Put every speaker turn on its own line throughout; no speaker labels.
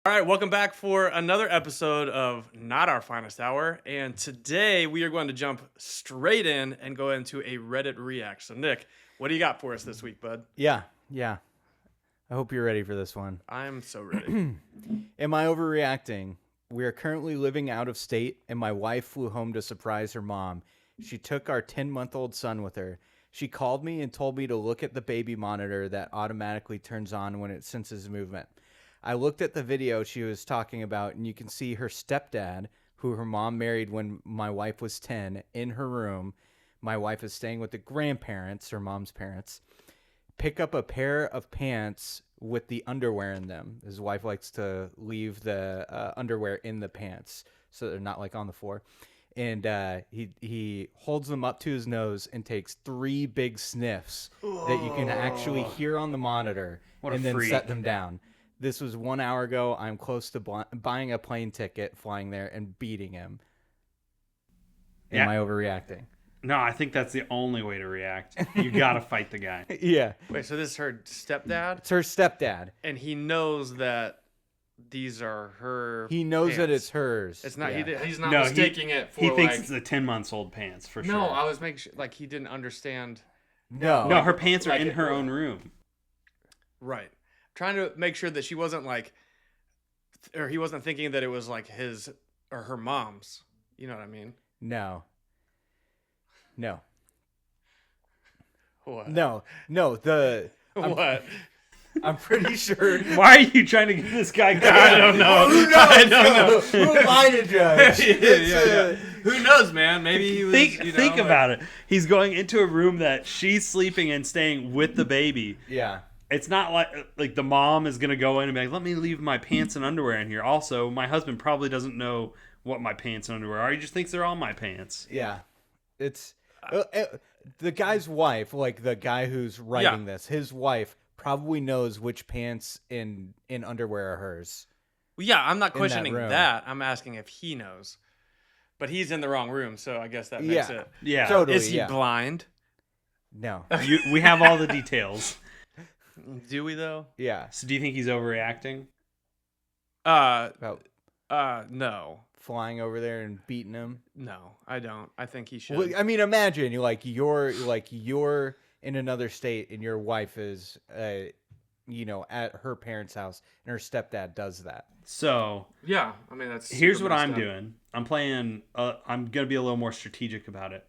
All right, welcome back for another episode of Not Our Finest Hour. And today we are going to jump straight in and go into a Reddit react. So, Nick, what do you got for us this week, bud?
Yeah. I hope you're ready for this one.
I'm so ready.
Am I overreacting? We are currently living out of state, and my wife flew home to surprise her mom. She took our 10-month-old son with her. She called me and told me to look at the baby monitor that automatically turns on when it senses movement. I looked at the video she was talking about, and you can see her stepdad, who her mom married when my wife was 10, in her room. My wife is staying with the grandparents, her mom's parents. Pick up a pair of pants with the underwear in them. His wife likes to leave the underwear in the pants so they're not like on the floor. And he holds them up to his nose and takes 3 big sniffs that you can actually hear on the monitor, and then set them down. This was 1 hour ago. I'm close to buying a plane ticket, flying there, and beating him. Am I overreacting?
No, I think that's the only way to react. You gotta fight the guy.
Yeah.
Wait, so this is her stepdad?
It's her stepdad.
And he knows that these are her
He knows
pants.
that it's hers.
It's not.
Yeah.
He's not
No,
mistaking it for
He thinks
like...
it's the 10 months old pants for sure.
No, I was making sure, like, he didn't understand.
No.
No, her pants are
Like
in
it
her
was-
own room.
Right. Trying to make sure that she wasn't like... Or he wasn't thinking that it was like his or her mom's. You know what I mean?
No.
What?
No.
What?
I'm pretty sure.
Why are you trying to give this guy
I don't know.
Who knows?
I don't know.
Who am I to judge?
Yeah. Who knows, man? Maybe he was.
Think about it. He's going into a room that she's sleeping in, staying with the baby.
Yeah.
It's not like the mom is gonna go in and be like, "Let me leave my pants and underwear in here." Also, my husband probably doesn't know what my pants and underwear are. He just thinks they're all my pants.
Yeah. It's the guy's wife, like the guy who's writing this, his wife probably knows which pants in underwear are hers.
Well, yeah, I'm not
that
questioning
room.
that. I'm asking if he knows. But he's in the wrong room, so I guess that makes it.
Yeah.
Totally.
Is he
yeah.
blind?
No.
We have all the details.
Do we though?
Yeah.
So do you think he's overreacting?
About
No.
flying over there and beating him.
No, I don't. I think he should.
Well, I mean, imagine you're in another state and your wife is, at her parents' house and her stepdad does that.
So
yeah, I mean that's.
here's
super
what
messed
I'm
up.
doing. I'm playing. I'm gonna be a little more strategic about it.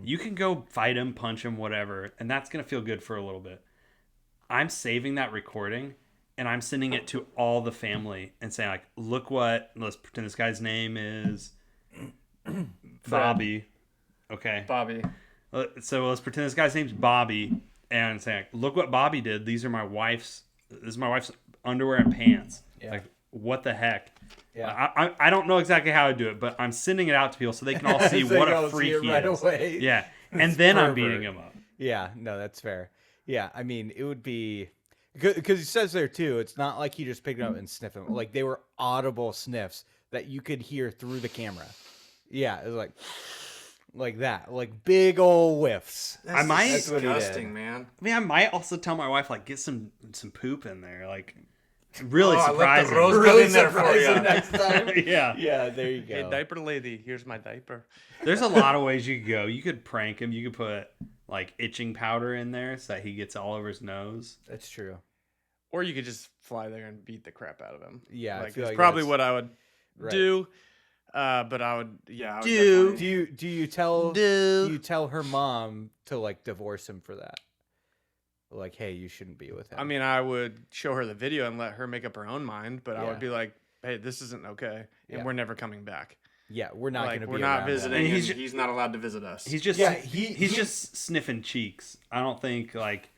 You can go fight him, punch him, whatever, and that's gonna feel good for a little bit. I'm saving that recording and I'm sending it to all the family and saying, like, look what. Let's pretend this guy's name is Bobby. Okay.
Bobby.
So let's pretend this guy's name's Bobby and say, like, look what Bobby did. This is my wife's underwear and pants.
Yeah.
Like, what the heck?
Yeah.
I don't know exactly how to do it, but I'm sending it out to people so they can all see
So
what
you
a
all see
freak
it
he
right
is.
away.
Yeah. And
It's
then I'm
pervert.
beating him up.
Yeah, no, that's fair. Yeah, I mean, it would be because he says there too. It's not like he just picked it up and sniffed them. Like they were audible sniffs that you could hear through the camera. Yeah, it was like that, like big old whiffs.
I might-
That's what he did.
Disgusting, man.
I mean, I might also tell my wife, like, get some poop in there. Like, really
Oh, I left the
surprising.
rose-
Really
in there for
surprising
ya.
next time.
Yeah.
Yeah, there you go.
Hey, diaper lady, here's my diaper.
There's a lot of ways you could go. You could prank him. You could put, like, itching powder in there so that he gets all over his nose.
That's true.
Or you could just fly there and beat the crap out of him.
Yeah, I
like,
feel
that's
like
probably
that's-
what I would
Right.
do. But I would, yeah. I would
Do.
definitely-
Do you tell her mom to like divorce him for that? Like, hey, you shouldn't be with him.
I mean, I would show her the video and let her make up her own mind. But I
Yeah.
would be like, hey, this isn't okay, and
Yeah.
we're never coming back.
yeah, we're not
Like,
going to be.
we're not
around
visiting.
that.
And
And
he's
he's not allowed to visit us.
He's just
Yeah,
he's just sniffing cheeks. I don't think, like,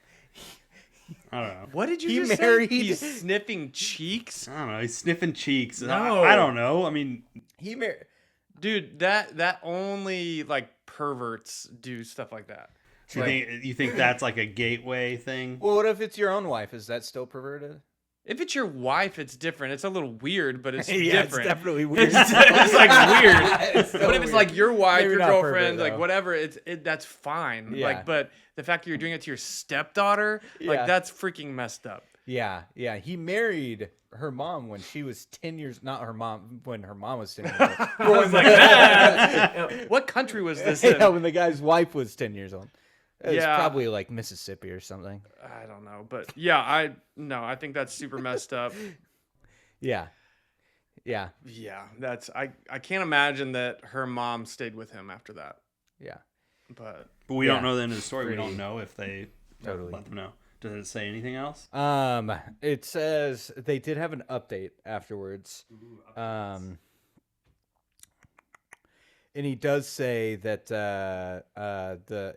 I don't know.
What did you
He
just
married-
say? He's sniffing cheeks?
I don't know. He's sniffing cheeks.
No.
I don't know. I mean,
He married.
Dude, that only like perverts do stuff like that.
you think that's like a gateway thing?
Well, what if it's your own wife? Is that still perverted?
If it's your wife, it's different. It's a little weird, but it's
Yeah,
different.
it's definitely weird.
It's like weird.
It's so
But if it's
weird.
like your wife,
Maybe
your
not
girlfriend,
pervert,
like
though.
whatever, that's fine.
Yeah.
Like, but the fact that you're doing it to your stepdaughter,
Yeah.
like that's freaking messed up.
Yeah, he married her mom when she was 10 years. Not her mom when her mom was 10 years old.
I was like, that. What country was this in?
Yeah, when the guy's wife was 10 years old. It was
Yeah.
probably like Mississippi or something.
I don't know, but yeah, I think that's super messed up.
Yeah. Yeah.
Yeah, I can't imagine that her mom stayed with him after that.
Yeah.
But
But we
Yeah.
don't know the end of the story. We
Pretty-
don't know if they
Totally.
let them know. Does it say anything else?
It says they did have an update afterwards. And he does say that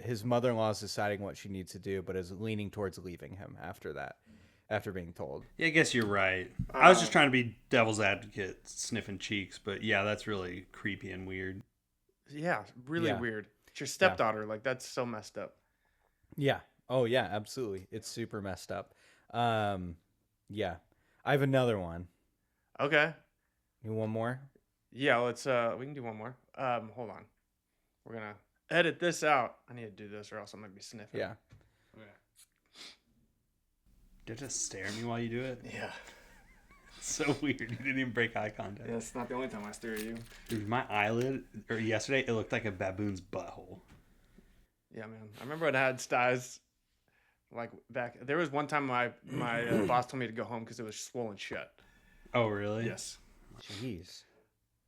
his mother-in-law is deciding what she needs to do, but is leaning towards leaving him after that, after being told.
Yeah, I guess you're right. I was just trying to be devil's advocate, sniffing cheeks, but yeah, that's really creepy and weird.
yeah, really
Yeah.
weird. It's your stepdaughter. Like, that's so messed up.
Yeah. Oh yeah, absolutely. It's super messed up. Yeah. I have another one.
Okay.
You want one more?
Yeah, let's we can do one more. Hold on. We're gonna edit this out. I need to do this or else I'm gonna be sniffing.
Yeah.
Did you just stare at me while you do it?
Yeah.
It's so weird. You didn't even break eye contact.
That's not the only time I stare at you.
Dude, my eyelid, or yesterday, it looked like a baboon's butthole.
Yeah, man. I remember when I had styes. Like back, there was one time my boss told me to go home because it was swollen shut.
Oh, really?
Yes.
Jeez.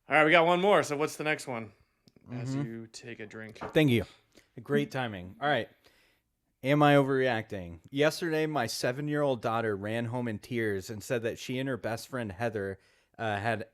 All right, we got one more. So what's the next one? As you take a drink.
Thank you. Great timing. All right. Am I overreacting? Yesterday, my 7-year-old daughter ran home in tears and said that she and her best friend Heather had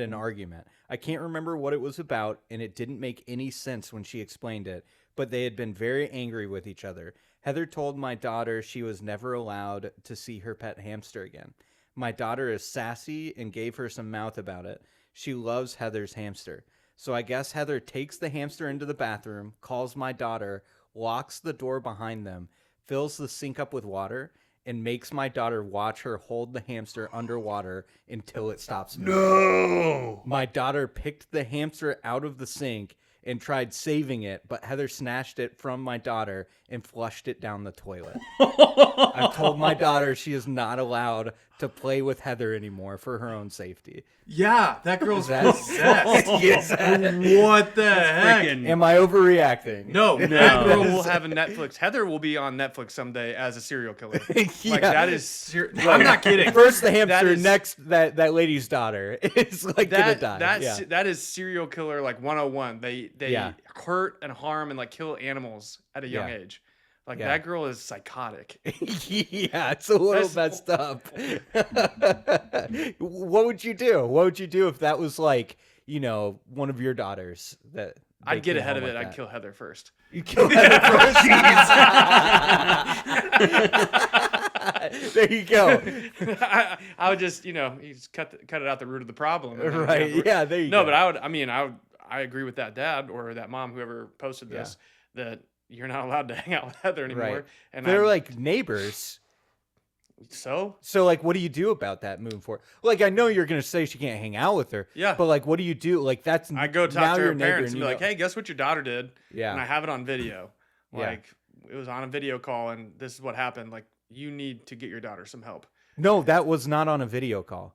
an argument. I can't remember what it was about, and it didn't make any sense when she explained it, but they had been very angry with each other. Heather told my daughter she was never allowed to see her pet hamster again. My daughter is sassy and gave her some mouth about it. She loves Heather's hamster. So I guess Heather takes the hamster into the bathroom, calls my daughter, locks the door behind them, fills the sink up with water, and makes my daughter watch her hold the hamster underwater until it stops moving.
No!
My daughter picked the hamster out of the sink and tried saving it, but Heather snatched it from my daughter and flushed it down the toilet. I've told my daughter she is not allowed to play with Heather anymore for her own safety.
Yeah, that girl's
That's-
possessed.
Yes.
What the heck?
Freaking
Am I overreacting?
No, that girl will have a Netflix. Heather will be on Netflix someday as a serial killer. Like
Yeah.
that is. I'm not kidding.
First the hamster,
is-
next that lady's daughter is like gonna die.
That is serial killer like 101. They
Yeah.
hurt and harm and like kill animals at a young
Yeah.
age. Like
Yeah.
that girl is psychotic.
Yeah, it's a little
That's-
messed up. What would you do? What would you do if that was like, one of your daughters that they
I'd get
came
ahead
home
of it.
like
I'd
that?
kill Heather first.
You kill Heather first. There you go.
I would just, you just cut it out the root of the problem. and then
Right.
get-
Yeah, there you
No,
go.
but I agree with that dad or that mom, whoever posted this, that you're not allowed to hang out with Heather anymore.
Right.
And
They're like neighbors.
so
So like what do you do about that moving forward? Like I know you're gonna say she can't hang out with her.
Yeah.
But like what do you do? Like that's
I go
now
talk to
your
her
neighbor
parents and be
you
like,
know-
hey, guess what your daughter did?
Yeah.
And I have it on video.
Yeah.
Like it was on a video call and this is what happened. Like you need to get your daughter some help.
No, that was not on a video call.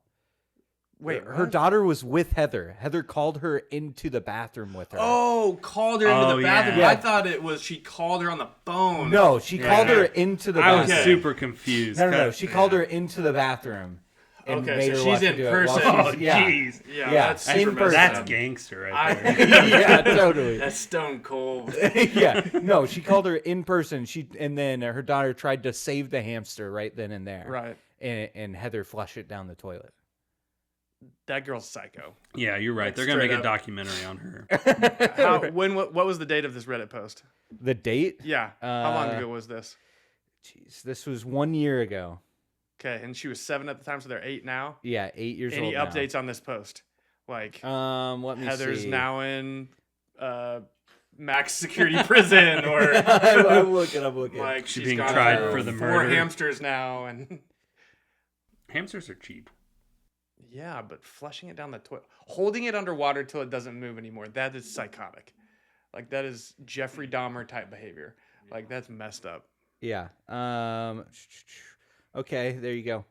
Wait,
Her
what?
daughter was with Heather. Heather called her into the bathroom with her.
Oh, called her into
Oh,
the bathroom.
yeah.
I thought it was she called her on the phone.
No, she called her into the
I was
bathroom.
Okay.
super confused.
No. She called her into the bathroom. And
Okay,
made
so
her
she's
watch her
in
do it while
person.
Oh,
she's- yeah.
jeez.
Yeah,
Yeah,
that's
in
super messed
person.
That's
up.
gangster right there.
Yeah, totally.
That's stone cold.
Yeah, no, she called her in person. And then her daughter tried to save the hamster right then and there.
Right.
And Heather flushed it down the toilet.
That girl's psycho.
Yeah, you're right.
Like,
They're going to
straight
make a
up.
documentary on her.
What was the date of this Reddit post?
The date?
Yeah. How long
Uh,
ago was this?
Jeez, this was 1 year ago.
Okay, and she was 7 at the time, so they're 8 now.
Yeah, 8 years
Any
old.
updates on this post? Like
Let me
Heather's
see.
now in max security prison, or
I'm looking.
like
She's
she's
being
gone
tried
through
for the
4
murder.
hamsters now, and
Hamsters are cheap.
yeah, but flushing it down the toilet, holding it underwater till it doesn't move anymore—that is psychotic. Like that is Jeffrey Dahmer type behavior. Like that's messed up.
Yeah. Okay, there you go.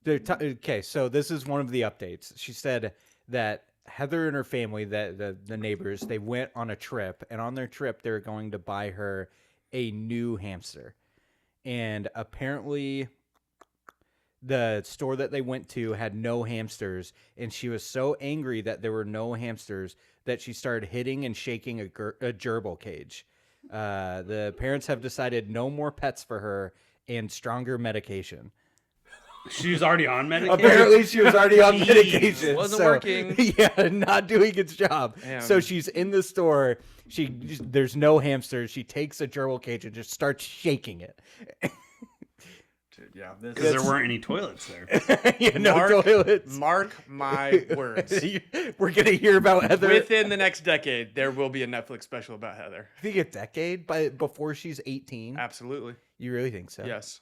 Okay, so this is one of the updates. She said that Heather and her family, the neighbors, they went on a trip, and on their trip, they were going to buy her a new hamster. And apparently, the store that they went to had no hamsters, and she was so angry that there were no hamsters that she started hitting and shaking a gerbil cage. The parents have decided no more pets for her and stronger medication.
She was already on medication.
Apparently, she was already on medication.
Wasn't working.
Yeah, not doing its job.
Damn.
So she's in the store. There's no hamsters. She takes a gerbil cage and just starts shaking it.
Dude, yeah,
Because there weren't any toilets there.
Yeah, no toilets.
Mark my words.
We're gonna hear about Heather
Within the next decade, there will be a Netflix special about Heather.
I think a decade before she's 18.
Absolutely.
You really think so?
Yes.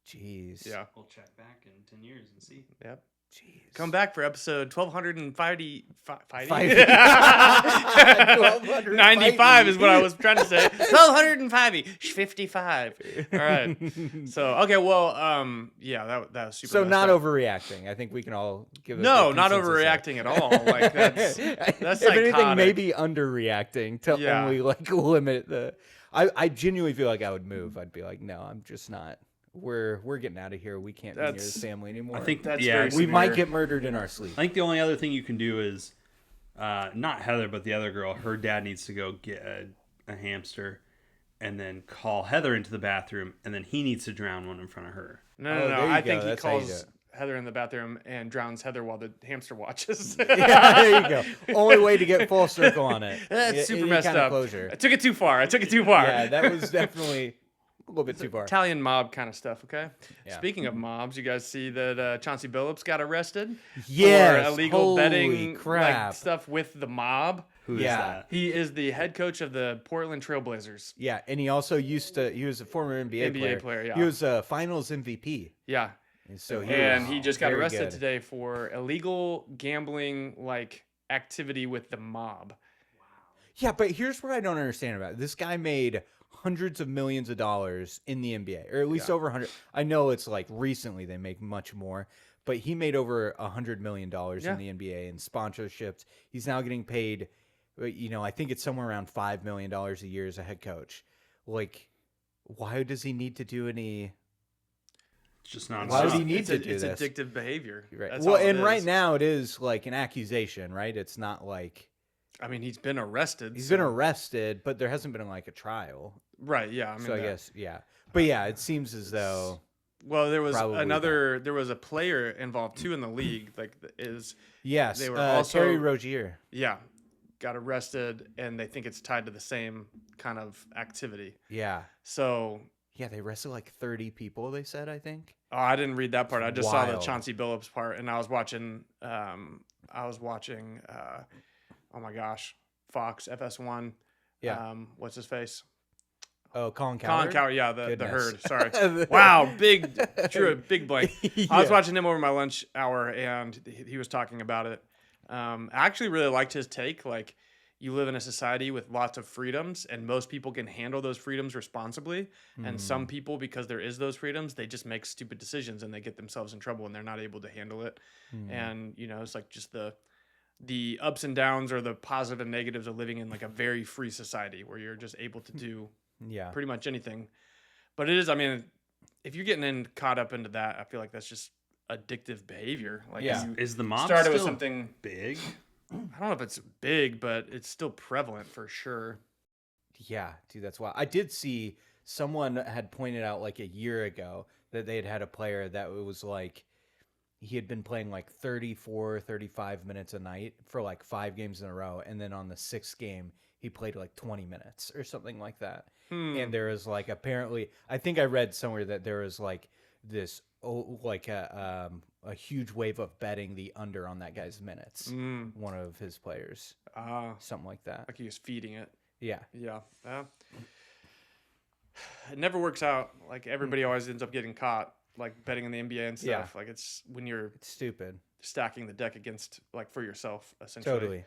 Jeez.
Yeah.
We'll check back in 10 years and see.
Yep.
Jeez.
Come back for episode 1250.
1250.
95 is what I was trying to say. 1255. All right. So, okay, well, yeah, that was super
So
messed
not
up.
overreacting. I think we can all give.
No,
a
not
consensus there.
overreacting at all. Like that's
if
psychotic.
anything, maybe underreacting to
Yeah.
only like limit the. I genuinely feel like I would move. I'd be like, no, I'm just not. We're getting out of here. We can't be near
That's-
this family anymore.
I think
That's
yeah,
very
we
severe.
might get murdered in our sleep.
I think the only other thing you can do is, not Heather, but the other girl. Her dad needs to go get a hamster, and then call Heather into the bathroom, and then he needs to drown one in front of her.
No,
Oh, there you
I
go.
think he
That's how you do
calls
it.
Heather in the bathroom and drowns Heather while the hamster watches.
Yeah, there you go. Only way to get full circle on it.
That's super
Any
messed
kind of
up.
Closure.
I took it too far.
Yeah, that was definitely a little bit too far.
Italian mob kind of stuff, okay?
Yeah.
Speaking of mobs, you guys see that Chauncey Billups got arrested
Yes,
for illegal
holy
betting
crap.
like, stuff with the mob.
Who is
Yeah.
that?
He is the head coach of the Portland Trailblazers.
Yeah, and he also he was a former NBA
player, yeah.
He was a finals MVP.
Yeah.
And so
And
was
he just got
very
arrested
good.
today for illegal gambling like activity with the mob.
Yeah, but here's what I don't understand about it. This guy made hundreds of millions of dollars in the NBA, or at least over 100. I know it's like recently they make much more, but he made over $100 million in the NBA in sponsorships. He's now getting paid, I think it's somewhere around $5 million a year as a head coach. Like, why does he need to do any?
It's just not.
Why would he
stop.
need to do
it's
this?
addictive behavior.
Right.
That's
Well,
all it
and right
is.
now it is like an accusation, right? It's not like
I mean, he's been arrested.
he's
so-
been arrested, but there hasn't been like a trial.
Right, yeah. I mean,
So I
that-
guess, yeah. But yeah, it seems as though
Well, there was
Probably
there was a player involved too in the league. Like,
yes,
They were also-
Terry Rozier.
yeah, got arrested, and they think it's tied to the same kind of activity.
Yeah,
So,
yeah, they arrested like 30 people. They said, I think.
oh, I didn't read that part. I just saw the
Wild.
Chauncey Billups part, and I was watching. Oh my gosh, Fox FS1.
Yeah.
What's his face?
Oh, Colin
Colin
Cowherd.
Cowherd. Yeah, the
Goodness.
herd. Sorry. Wow, drew a big blank. I was
Yeah.
watching him over my lunch hour, and he was talking about it. I actually really liked his take. Like, you live in a society with lots of freedoms, and most people can handle those freedoms responsibly. And some people, because there is those freedoms, they just make stupid decisions and they get themselves in trouble, and they're not able to handle it. And it's like just the ups and downs or the positive and negatives of living in like a very free society where you're just able to do
Yeah.
pretty much anything. But it is, I mean, if you're getting caught up into that, I feel like that's just addictive behavior. Like,
Yeah.
you
Is the mob
started
still
with something,
big?
I don't know if it's big, but it's still prevalent for sure.
Yeah, dude, that's why I did see someone had pointed out like a year ago that they had a player that it was like he had been playing like 34, 35 minutes a night for like 5 games in a row. And then on the 6th game, he played like 20 minutes or something like that. And there was like, apparently, I think I read somewhere that there was like this, like a huge wave of betting the under on that guy's minutes. One of his players, something like that.
Like he was feeding it.
Yeah.
Yeah. It never works out. Like everybody always ends up getting caught, like betting in the NBA and stuff.
Yeah.
Like it's when you're
It's stupid.
stacking the deck against, like for yourself, essentially.
Totally.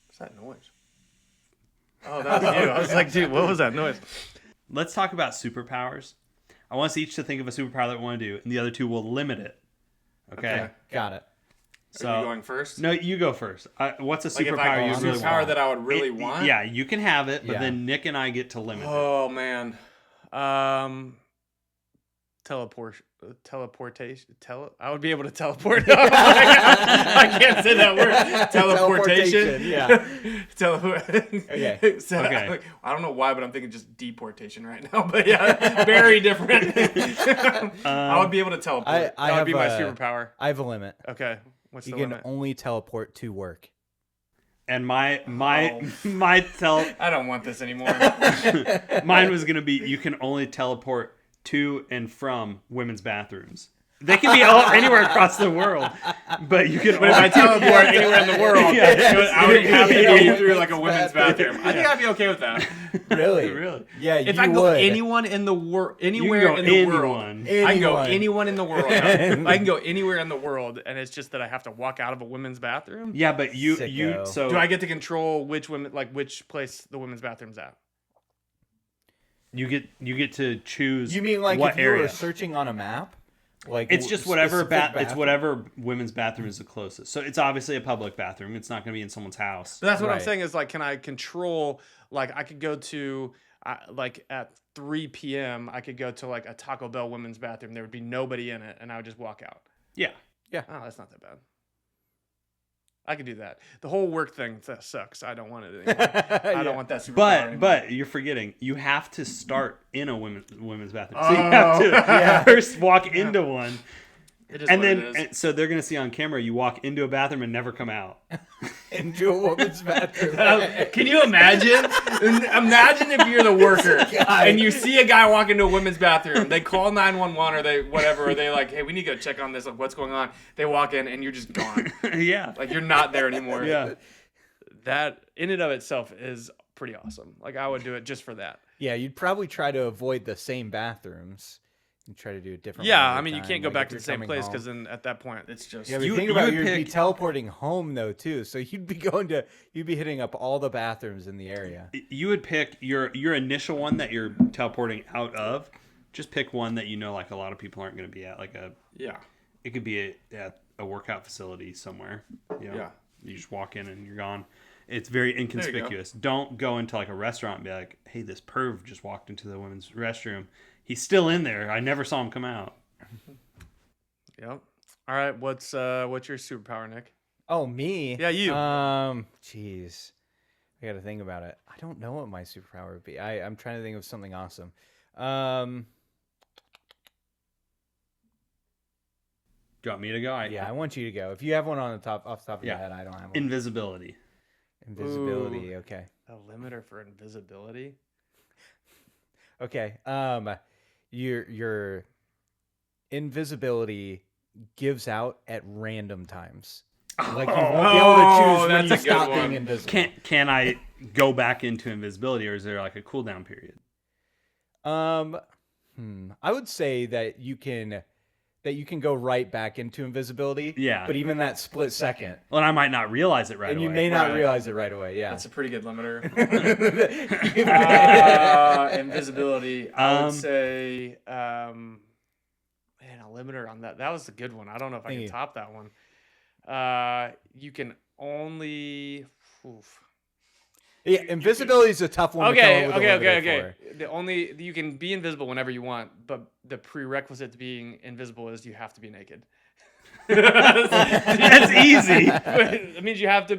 What's that noise? Oh, that was you. I was like, dude, what was that noise?
Let's talk about superpowers. I want us each to think of a superpower that we want to do, and the other two will limit it. Okay.
Got it.
So
Are you going first?
no, you go first. What's a
Like if
superpower you
a
really
superpower
want?
that I would really want?
Yeah, you can have it, but
Yeah.
then Nick and I get to limit it.
Oh man. Teleportation. I would be able to teleport. I can't say that word. Teleportation.
Teleportation,
Okay. So,
Okay.
I don't know why, but I'm thinking just deportation right now. But yeah, very different. I would be able to teleport.
I
that would
have
be my
a-
superpower.
I have a limit.
Okay. What's
You
the
can
limit?
only teleport to work.
And my
Oh. I don't want this anymore.
mine was gonna be you can only teleport to and from women's bathrooms. They can be anywhere across the world, but you can.
But if I teleport anywhere in the world,
Yeah.
I would have to go through like a women's bathroom. I think I'd be okay with that.
Really?
Really?
Yeah,
If
you
I can go
would.
anyone in the world,
You
anywhere
can
in
go
the
anyone.
world, I can go
Anyone.
anyone in the world. I can go anywhere in the world, and it's just that I have to walk out of a women's bathroom.
Yeah, but you
Sicko.
so
Do I get to control which place the women's bathroom's at?
you get to choose.
You mean like
what
if you
area?
were searching on a map? Like
It's just whatever
specific
it's whatever women's bathroom is the closest. So it's obviously a public bathroom. It's not going to be in someone's house.
But that's what I'm
Right.
saying is like, can I control? Like, I could go to like at 3 p.m. I could go to like a Taco Bell women's bathroom. There would be nobody in it, and I would just walk out.
Yeah.
Oh, that's not that bad. I could do that. The whole work thing sucks. I don't want it anymore. I don't want that superpower anymore.
But you're forgetting you have to start in a women's bathroom. So you have to
Yeah.
first walk into one.
It is
And
what
then
it is.
and so they're going to see on camera you walk into a bathroom and never come out.
into a woman's bathroom.
Can you imagine? Imagine if you're the worker and you see a guy walk into a women's bathroom. They call 911 or they whatever. Or they like, hey, we need to go check on this. Like, what's going on? They walk in and you're just gone.
Yeah.
Like you're not there anymore.
Yeah.
That in and of itself is pretty awesome. Like I would do it just for that.
Yeah, you'd probably try to avoid the same bathrooms and try to do a different.
Yeah,
one
I
every
mean you
time,
can't go
like
back
if
to the
you're
same
coming
place
home.
because then at that point it's just
Yeah, but
You-
think
you
about
would
you'd be
pick-
teleporting home though too, so you'd be hitting up all the bathrooms in the area.
You would pick your initial one that you're teleporting out of. Just pick one that you know like a lot of people aren't going to be at. Like it could be at a workout facility somewhere. You know?
Yeah.
You just walk in and you're gone. It's very inconspicuous. Don't go into like a restaurant and be like, hey, this perv just walked into the women's restroom. He's still in there. I never saw him come out.
Yep. All right. What's your superpower, Nick?
Oh, me?
Yeah, you.
Jeez, I got to think about it. I don't know what my superpower would be. I'm trying to think of something awesome.
Do you want me to go?
Yeah, I want you to go. If you have one off the top of your
Yeah.
head, I don't have one.
Invisibility.
Invisibility.
Ooh.
Okay.
A limiter for invisibility.
Okay. Your invisibility gives out at random times. Like you won't be able to choose when
that's
you
a good
stop
one.
being invisible.
Can I go back into invisibility, or is there like a cooldown period?
I would say that you can go right back into invisibility.
Yeah.
But even that split second,
Well, I might not realize it right
and
away.
you may not
Right.
realize it right away. Yeah.
That's a pretty good limiter. Invisibility. I would say, man, a limiter on that. That was a good one. I don't know if I
Thank
can
you.
top that one. You can only. Oof.
Yeah, invisibility is a tough one. to come
Okay,
up with a limiter
okay.
for.
The only you can be invisible whenever you want, but the prerequisite to being invisible is you have to be naked.
That's easy.
It means you have to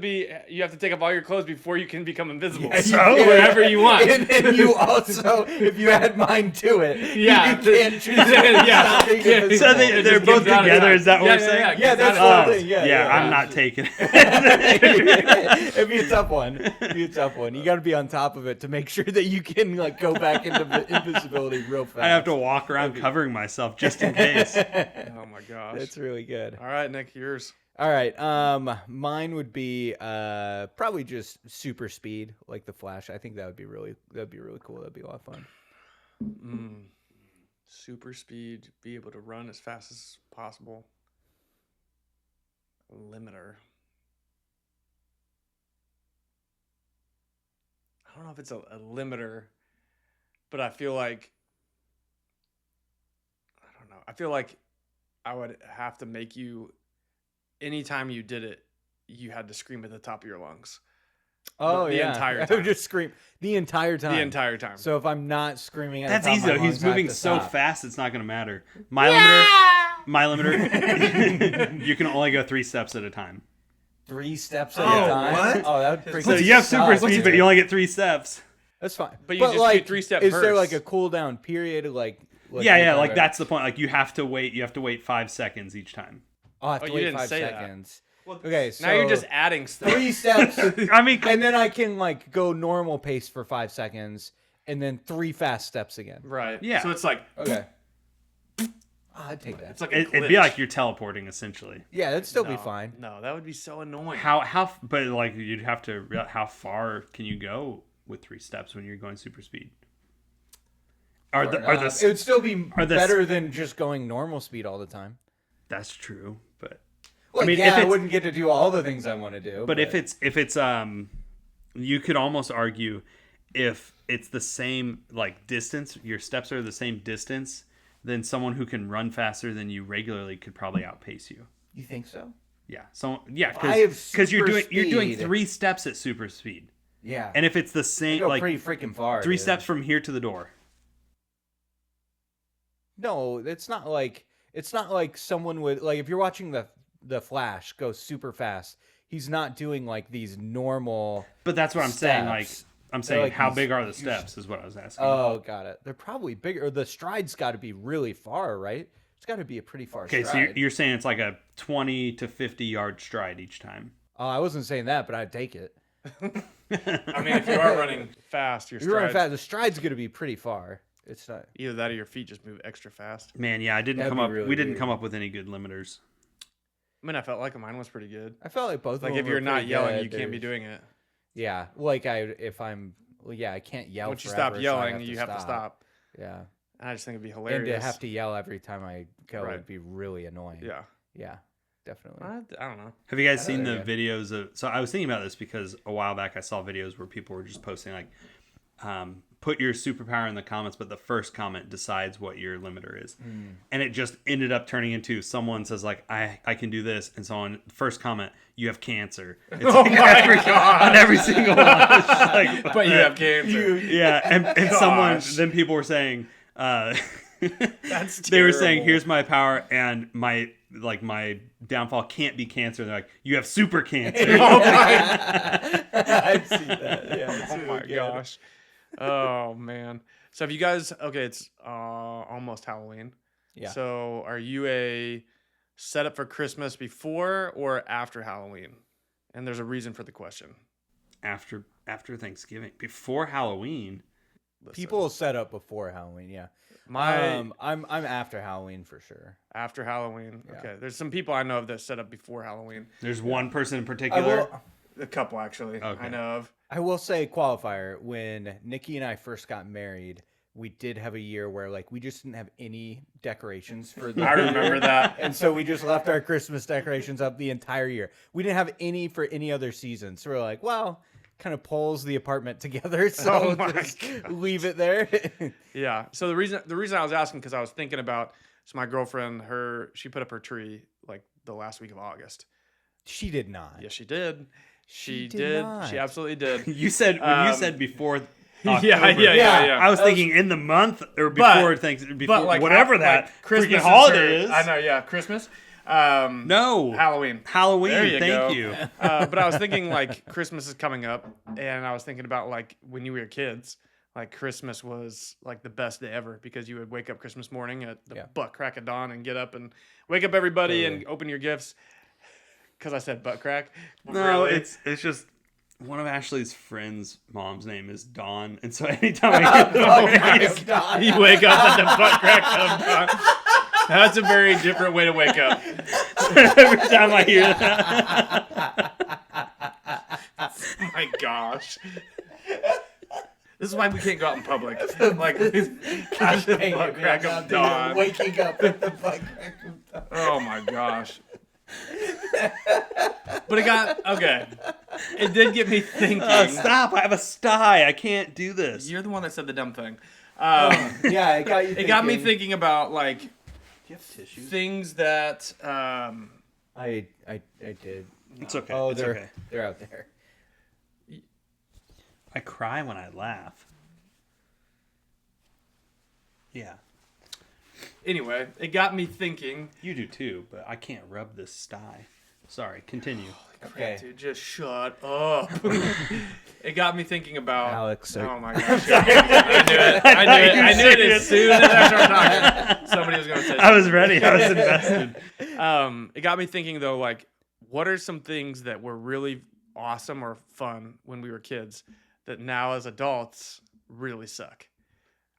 take off all your clothes before you can become invisible.
Yeah,
So
you can.
whenever you want.
And you also, if you add mine to it,
Yeah.
you can't choose.
Yeah.
Something
Yeah.
invisible.
So
It
they're
just
both
gets out of
together.
that.
Is that what
Yeah,
we're
yeah,
saying?
yeah.
Yeah, that's
Gets out
the
of
thing.
that.
Yeah,
I'm not taking it.
It'd be a tough one. You got to be on top of it to make sure that you can like go back into invisibility real fast.
I have to walk around covering myself just in case.
Oh my gosh.
That's really good.
All right, Nick, yours.
All right. Mine would be probably just super speed, like the Flash. I think that'd be really cool. That'd be a lot of fun.
Super speed, be able to run as fast as possible. Limiter. I don't know if it's a limiter, but I feel like feel like I would have to make you. Anytime you did it, you had to scream at the top of your lungs.
Oh,
the
yeah.
entire
I
time.
would just scream the entire time.
The entire time.
So if I'm not screaming at
That's
the top
easy
of
though.
my
He's
lungs, I have
moving
to
so
stop.
fast, it's not going to matter. My limiter, you can only go 3 steps at a time.
3 steps at
Oh,
a time.
what?
Oh, that would freaking
So you have super
suck,
speed, but
dude.
you only get 3 steps.
That's fine.
But you just do
like,
3-step
Is there like
bursts.
a cooldown period? Like
Yeah, like that's the point. Like you have to wait 5 seconds each time.
Oh, I have to
you
wait
didn't
5
say that.
seconds. Okay, so
Now you're just adding stuff.
3 steps,
I mean,
and then I can like go normal pace for 5 seconds, and then 3 fast steps again.
Right.
Yeah.
So it's like
Okay. I'd take that.
it's like a
it'd be
glitch.
like you're teleporting essentially.
Yeah, that'd still be
No,
fine.
No, that would be so annoying.
But like you'd have to. How far can you go with 3 steps when you're going super speed? Are
It
the
would still be
are the-
better than just going normal speed all the time.
That's true, but
Like,
I mean,
yeah,
if
I
it's-
wouldn't get to do all the things I want to do.
But if it's you could almost argue if it's the same like distance, your steps are the same distance, then someone who can run faster than you regularly could probably outpace you.
You think so?
Yeah. So yeah,
I have
because you're
super
doing
speed.
3 steps at super speed,
Yeah.
and if it's the
I
same
go
like
pretty freaking far.
3
dude.
steps from here to the door.
No, it's not like someone would like if you're watching the Flash go super fast. He's not doing like these normal.
But that's what I'm saying. Like
steps.
I'm
They're
saying,
like
how
these
big are the
huge-
steps? Is what I was asking.
Oh, got it. They're probably bigger. The stride's got to be really far, right? It's got to be a pretty far
okay, so
stride.
you're saying it's like a 20 to 50 yard stride each time.
Oh, I wasn't saying that, but I'd take it.
I mean, if you are running fast, your
If you're running
strides,
fast, the stride's going to be pretty far. It's not.
either that or your feet just move extra fast.
Man, yeah, I didn't
That'd
come
be
up.
really
We didn't
weird.
come up with any good limiters.
I mean, I felt like mine was pretty good.
I felt like both.
Like
of them
if
were
you're not
pretty
yelling,
good.
you can't be
There's-
doing it.
Yeah, like I can't yell.
Once you
forever,
stop
so I
yelling, you have to stop.
Yeah,
I just think it'd be
and
hilarious.
to have to yell every time I go
Right.
would be really annoying.
Yeah.
yeah, definitely.
I don't know.
Have you guys
I
seen
know
the
they're
videos of? So I was thinking about this because a while back I saw videos where people were just posting like, put your superpower in the comments, but the first comment decides what your limiter is, and it just ended up turning into someone says like, I can do this, and someone first comment, you have cancer. It's
Oh
like
my God.
on every single one. It's just like,
But you have cancer.
yeah, and someone
Gosh.
then people were saying.
That's
They were saying,
terrible.
"Here's my power, and my downfall can't be cancer." They're like, "You have super cancer."
Oh my,
I've seen that. Yeah, it's
oh
really
my
good.
gosh. Oh man. So have you guys? Okay, it's almost Halloween.
Yeah.
So are you a setup for Christmas before or after Halloween? And there's a reason for the question.
after Thanksgiving, before Halloween.
Listen,
People set up before Halloween. Yeah.
my
I'm after Halloween for sure.
after Halloween.
Yeah.
Okay, there's some people I know of that set up before Halloween.
There's one person in
I
particular.
will,
A couple actually.
Okay.
I know of.
I will say qualifier when Nikki and I first got married. We did have a year where like we just didn't have any decorations for the
I remember that.
And so we just left our Christmas decorations up the entire year. We didn't have any for any other season. So we're like, well, kind of pulls the apartment together. So
Oh my
just
gosh.
leave it there.
Yeah. So the reason I was asking because I was thinking about my girlfriend, she put up her tree like the last week of August.
She did not.
Yes, she did.
She
She
did
did.
not.
She absolutely did.
You said when you
Um,
said before.
Yeah,
October.
Yeah.
I was thinking in the month or before Thanksgiving, before
like
whatever
like
that
Christmas
freaking holiday
her-
is.
I know. Yeah, Christmas.
No,
Halloween.
Halloween.
There you
Thank
go.
you.
But I was thinking like Christmas is coming up, and I was thinking about like when you were kids, like Christmas was like the best day ever because you would wake up Christmas morning at the
Yeah.
butt crack of dawn and get up and wake up everybody
Totally.
and open your gifts. Because I said butt crack.
No,
Really?
it's just one of Ashley's friends' mom's name is Dawn, and so anytime I get
Oh my God. You wake up at the butt crack of dawn. That's a very different way to wake up.
every time I hear that,
My gosh. This is why we can't go out in public. Like, at the
Dang
butt
it, man.
crack
Now
of
that you're
dawn.
Waking up at the butt crack of dawn.
Oh my gosh. But it got, okay. It did get me thinking.
stop! I have a sty. I can't do this.
You're the one that said the dumb thing.
Yeah, it got you.
It got me thinking about, like,
you have tissues?
things that
I did.
It's okay.
Oh,
it's
they're
okay.
they're out there.
I cry when I laugh. Yeah.
anyway, it got me thinking.
You do too, but I can't rub this sty. Sorry, continue.
Okay.
Dude, just shut up. It got me thinking about
Alex, so-
Oh my gosh. I knew it. I knew it as soon as I started talking. Somebody was gonna say
I was ready. I was invested.
It got me thinking though, like, what are some things that were really awesome or fun when we were kids that now as adults really suck?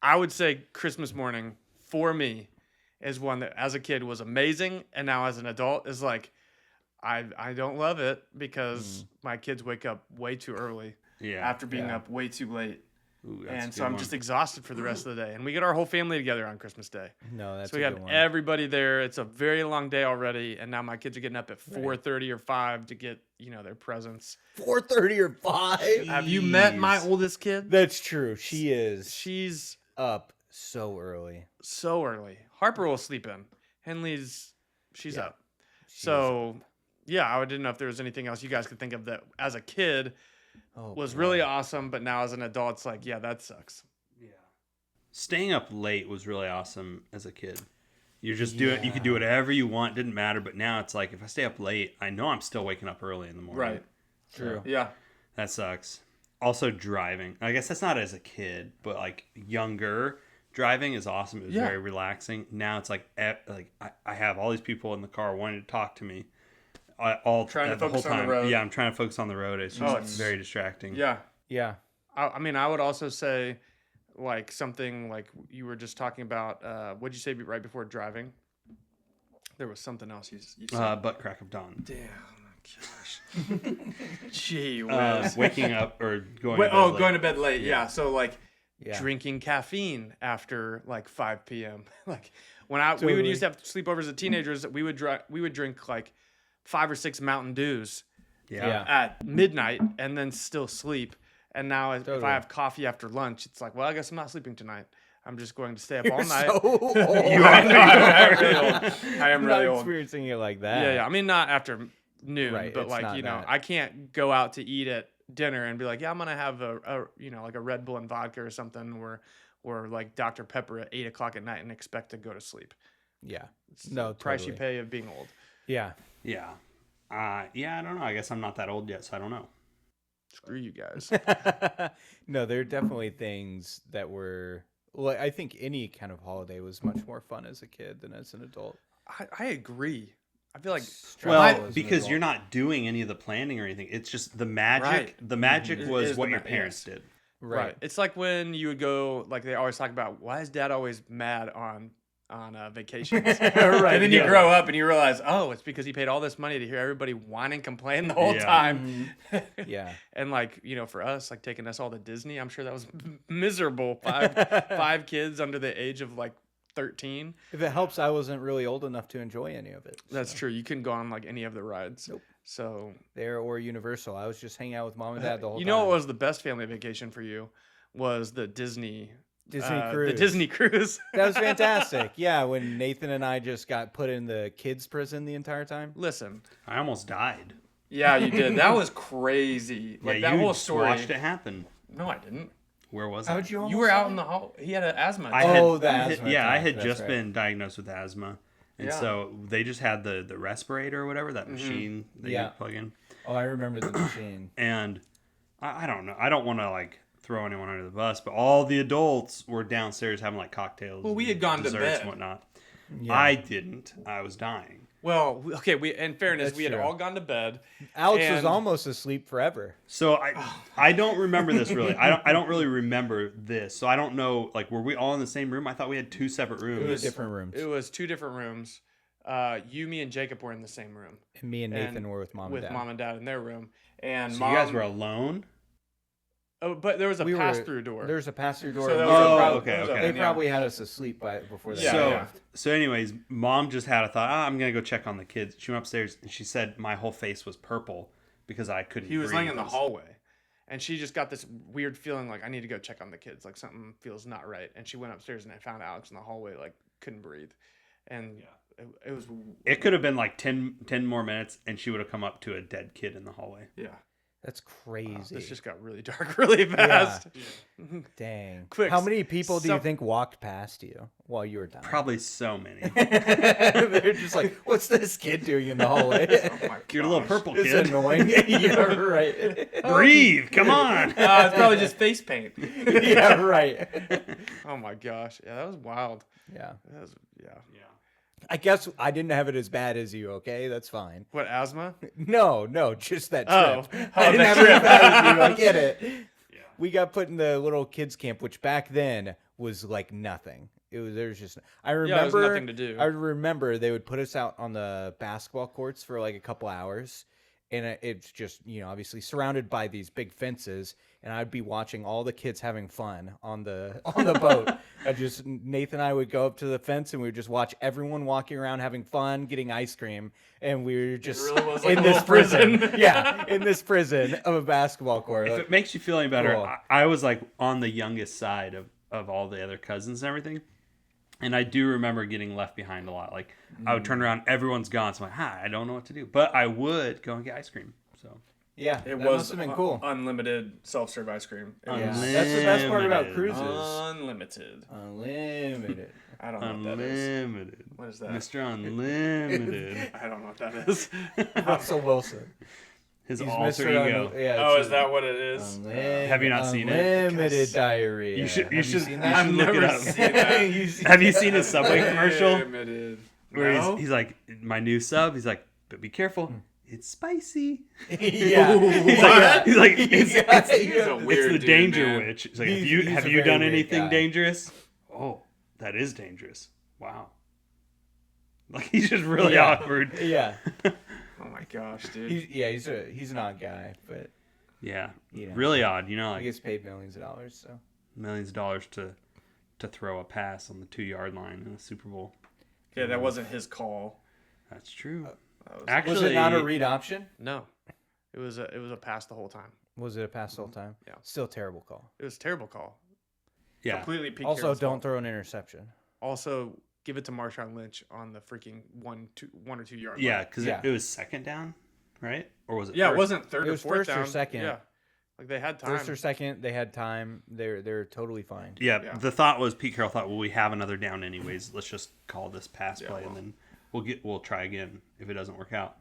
I would say Christmas morning for me is one that as a kid was amazing, and now as an adult is like I don't love it because my kids wake up way too early
Yeah.
after being up way too late.
Ooh, that's a
And so
good
I'm
one.
just exhausted for the rest of the day. And we get our whole family together on Christmas Day.
No, that's
So we
a
have
good one.
everybody there. It's a very long day already, and now my kids are getting up at 4:30 or 5 to get their presents.
4:30 or 5.
Have you met my
Jeez.
oldest kid?
That's true. She is
She's
up so early.
so early. Harper will sleep in. Henley's she's
Yeah.
up. So yeah, I didn't know if there was anything else you guys could think of that as a kid was really awesome, but now as an adult, it's like, yeah, that sucks.
Yeah. Staying up late was really awesome as a kid. You're just doing. You could do whatever you want. Didn't matter. But now it's like if I stay up late, I know I'm still waking up early in the morning.
Right.
True.
Yeah.
That sucks. Also driving. I guess that's not as a kid, but like younger driving is awesome. It was
Yeah.
very relaxing. Now it's like I have all these people in the car wanting to talk to me. All
Trying to
the
focus
whole
on the
time.
road.
Yeah, I'm trying to focus on the road. It's just
it's-
very distracting.
Yeah.
Yeah.
I mean, I would also say, like, something like you were just talking about. What'd you say right before driving? There was something else you said.
Butt crack of dawn.
Damn, gosh. Gee whiz.
Waking up or going.
Wait,
to bed late.
going to bed late. Yeah. So, like,
Yeah.
drinking caffeine after, like, 5 p.m. Like, when we would
Totally.
used to have sleepovers as teenagers, we would drink, like, 5 or 6 Mountain Dews
Yeah.
at midnight and then still sleep. And now if
Totally.
I have coffee after lunch, it's like, well, I guess I'm not sleeping tonight. I'm just going to stay up all night.
So old.
You are I'm really old. I am
I'm
really
not
old.
experiencing it like that.
Yeah, yeah. I mean, not after noon,
Right,
but
it's
like,
not that.
I can't go out to eat at dinner and be like, yeah, I'm gonna have a like a Red Bull and vodka or something, or like Dr. Pepper at 8 o'clock at night and expect to go to sleep.
Yeah.
It's
No,
the price you
totally.
pay of being old.
Yeah.
Yeah. Yeah, I don't know. I guess I'm not that old yet, so I don't know.
Screw you guys.
No, there are definitely things that were. Well, I think any kind of holiday was much more fun as a kid than as an adult.
I agree. I feel like
Well,
Travel as an
because
adult.
you're not doing any of the planning or anything. It's just the magic.
Right.
The magic
It
was
is
what
the
your
ma-
parents
yes.
did.
right. It's like when you would go, like they always talk about, why is dad always mad on vacations?
Right,
And then you
yeah.
grow up and you realize, oh, it's because he paid all this money to hear everybody whine and complain the whole
Yeah.
time.
Yeah.
And like, for us, like taking us all to Disney, I'm sure that was miserable. Five kids under the age of like 13.
If it helps, I wasn't really old enough to enjoy any of it.
That's true. You couldn't go on like any of the rides.
Nope.
So
There or Universal. I was just hanging out with mom and dad the whole time.
you know what was the best family vacation for you was the Disney
Cruise.
The Disney cruise.
That was fantastic. Yeah, when Nathan and I just got put in the kids' prison the entire time.
Listen,
I almost died.
yeah, you did. That was crazy. Like
yeah,
that
you
whole story.
watched it happen.
No, I didn't.
Where was
How'd
it?
you?
You were out in the hall. He had an asthma.
I
attack.
had,
Oh, the
I had-
asthma
yeah, I
attack,
had
that's
just
right.
been diagnosed with asthma, and
Yeah.
so they just had the respirator or whatever, that machine that
Yeah.
you plug in.
Oh, I remember the machine.
And I don't know. I don't want to like throw anyone under the bus, but all the adults were downstairs having like cocktails.
Well, we
and
had gone to
desserts
bed.
and whatnot.
Yeah.
I didn't. I was dying.
Well, okay. In fairness,
That's
we had
true.
all gone to bed.
Alex was
And-
almost asleep forever.
So I don't remember this really. I don't really remember this. So I don't know. Like, were we all in the same room? I thought we had two separate rooms.
It was different rooms.
It was 2 different rooms. You, me, and Jacob were in the same room
And me and Nathan
and
were with mom
with
and dad.
mom and dad in their room. And
So
mom,
you guys were alone.
Oh, but there was a
We were-
pass-through door.
There's a pass-through door.
So there
and
was
we
a
were
prob-
okay,
there was a-
okay.
They
yeah.
probably had us asleep before they
Yeah,
so
left.
so anyways, mom just had a thought. I'm gonna go check on the kids. She went upstairs and she said my whole face was purple because I couldn't.
He was
breathe.
laying in the hallway, and she just got this weird feeling like I need to go check on the kids. Like something feels not right. And she went upstairs and I found Alex in the hallway, like couldn't breathe. and it was
It could have been like 10 more minutes, and she would have come up to a dead kid in the hallway.
yeah.
That's crazy.
This just got really dark really fast.
Dang.
Quick,
How many people do you
some-
think walked past you while you were dying?
Probably so many.
They're just like, what's this kid doing in the hallway?
Oh my
You're a little
gosh.
purple
It's
kid.
annoying. Yeah, right.
Breathe. Come on.
It's probably just face paint.
Yeah, right.
Oh my gosh. Yeah, that was wild.
Yeah.
That was, yeah.
I guess I didn't have it as bad as you, okay? That's fine.
What, asthma?
No, just that
Oh.
trip.
Oh,
I didn't
that
have it as
trip.
bad as you. I get it.
Yeah.
We got put in the little kids camp, which back then was like nothing. There's just I remember
there was nothing to do.
I remember they would put us out on the basketball courts for like a couple hours, and it's just obviously surrounded by these big fences, and I'd be watching all the kids having fun on the boat. Nathan and I would go up to the fence and we would just watch everyone walking around having fun, getting ice cream, and we were just
really was like
in
a
this
little
prison.
prison.
Yeah, in this prison of a basketball court.
If
Like,
it makes you feel any better,
Cool.
I was like on the youngest side of all the other cousins and everything. And I do remember getting left behind a lot. Like I would turn around, everyone's gone. So I'm like, I don't know what to do. But I would go and get ice cream. So
yeah,
It
that
was
must have been cool.
unlimited self-serve ice cream. It
Yeah.
was
That's the best part about
Unlimited.
cruises.
unlimited.
Unlimited.
I don't know what that is.
Unlimited.
What is that?
Mr. Unlimited.
I don't know what that is.
Russell Wilson.
His
He's
alter
Mr.
ego.
Yeah,
Oh,
it's
is that what it is?
Have you not seen it?
Unlimited diarrhea.
You should. You
Have
should.
seen
You
that?
should look it
never
up.
seen that.
Have you seen his Subway commercial?
Unlimited.
Where
No?
he's like, my new sub. He's like, but be careful. It's spicy.
Yeah.
He's like, it's
He's a weird
the
dude,
danger
man.
witch. He's like,
He's
have
a
you
very
done
weird
anything
guy.
dangerous? Oh, that is dangerous. Wow. Like he's just really
Yeah.
awkward.
Yeah.
Oh my gosh, dude.
He's an odd guy, but
Yeah.
You know.
Really odd. You know,
he
like
gets paid millions of dollars, so.
millions of dollars to throw a pass on the 2-yard line in a Super Bowl.
Yeah, that wasn't his call.
That's true.
That was,
Actually,
Was it not a read option?
no, it was a pass the whole time.
Was it a pass the whole time?
Yeah.
Still a terrible call.
It was a terrible call.
yeah.
Completely Pete
Also,
Carroll's
don't
fault.
throw an interception.
Also, give it to Marshawn Lynch on the freaking 1 or 2 yard
Yeah,
line.
because
Yeah.
it was second down, right? Or was it?
Yeah,
first?
it wasn't third
It
or
was
fourth
first or
down.
second.
Yeah, like they had time.
First or second, they had time. They're totally fine.
Yeah,
Yeah.
the thought was Pete Carroll thought, well, we have another down anyways. Let's just call this pass play,
well.
and then we'll try again if it doesn't work out.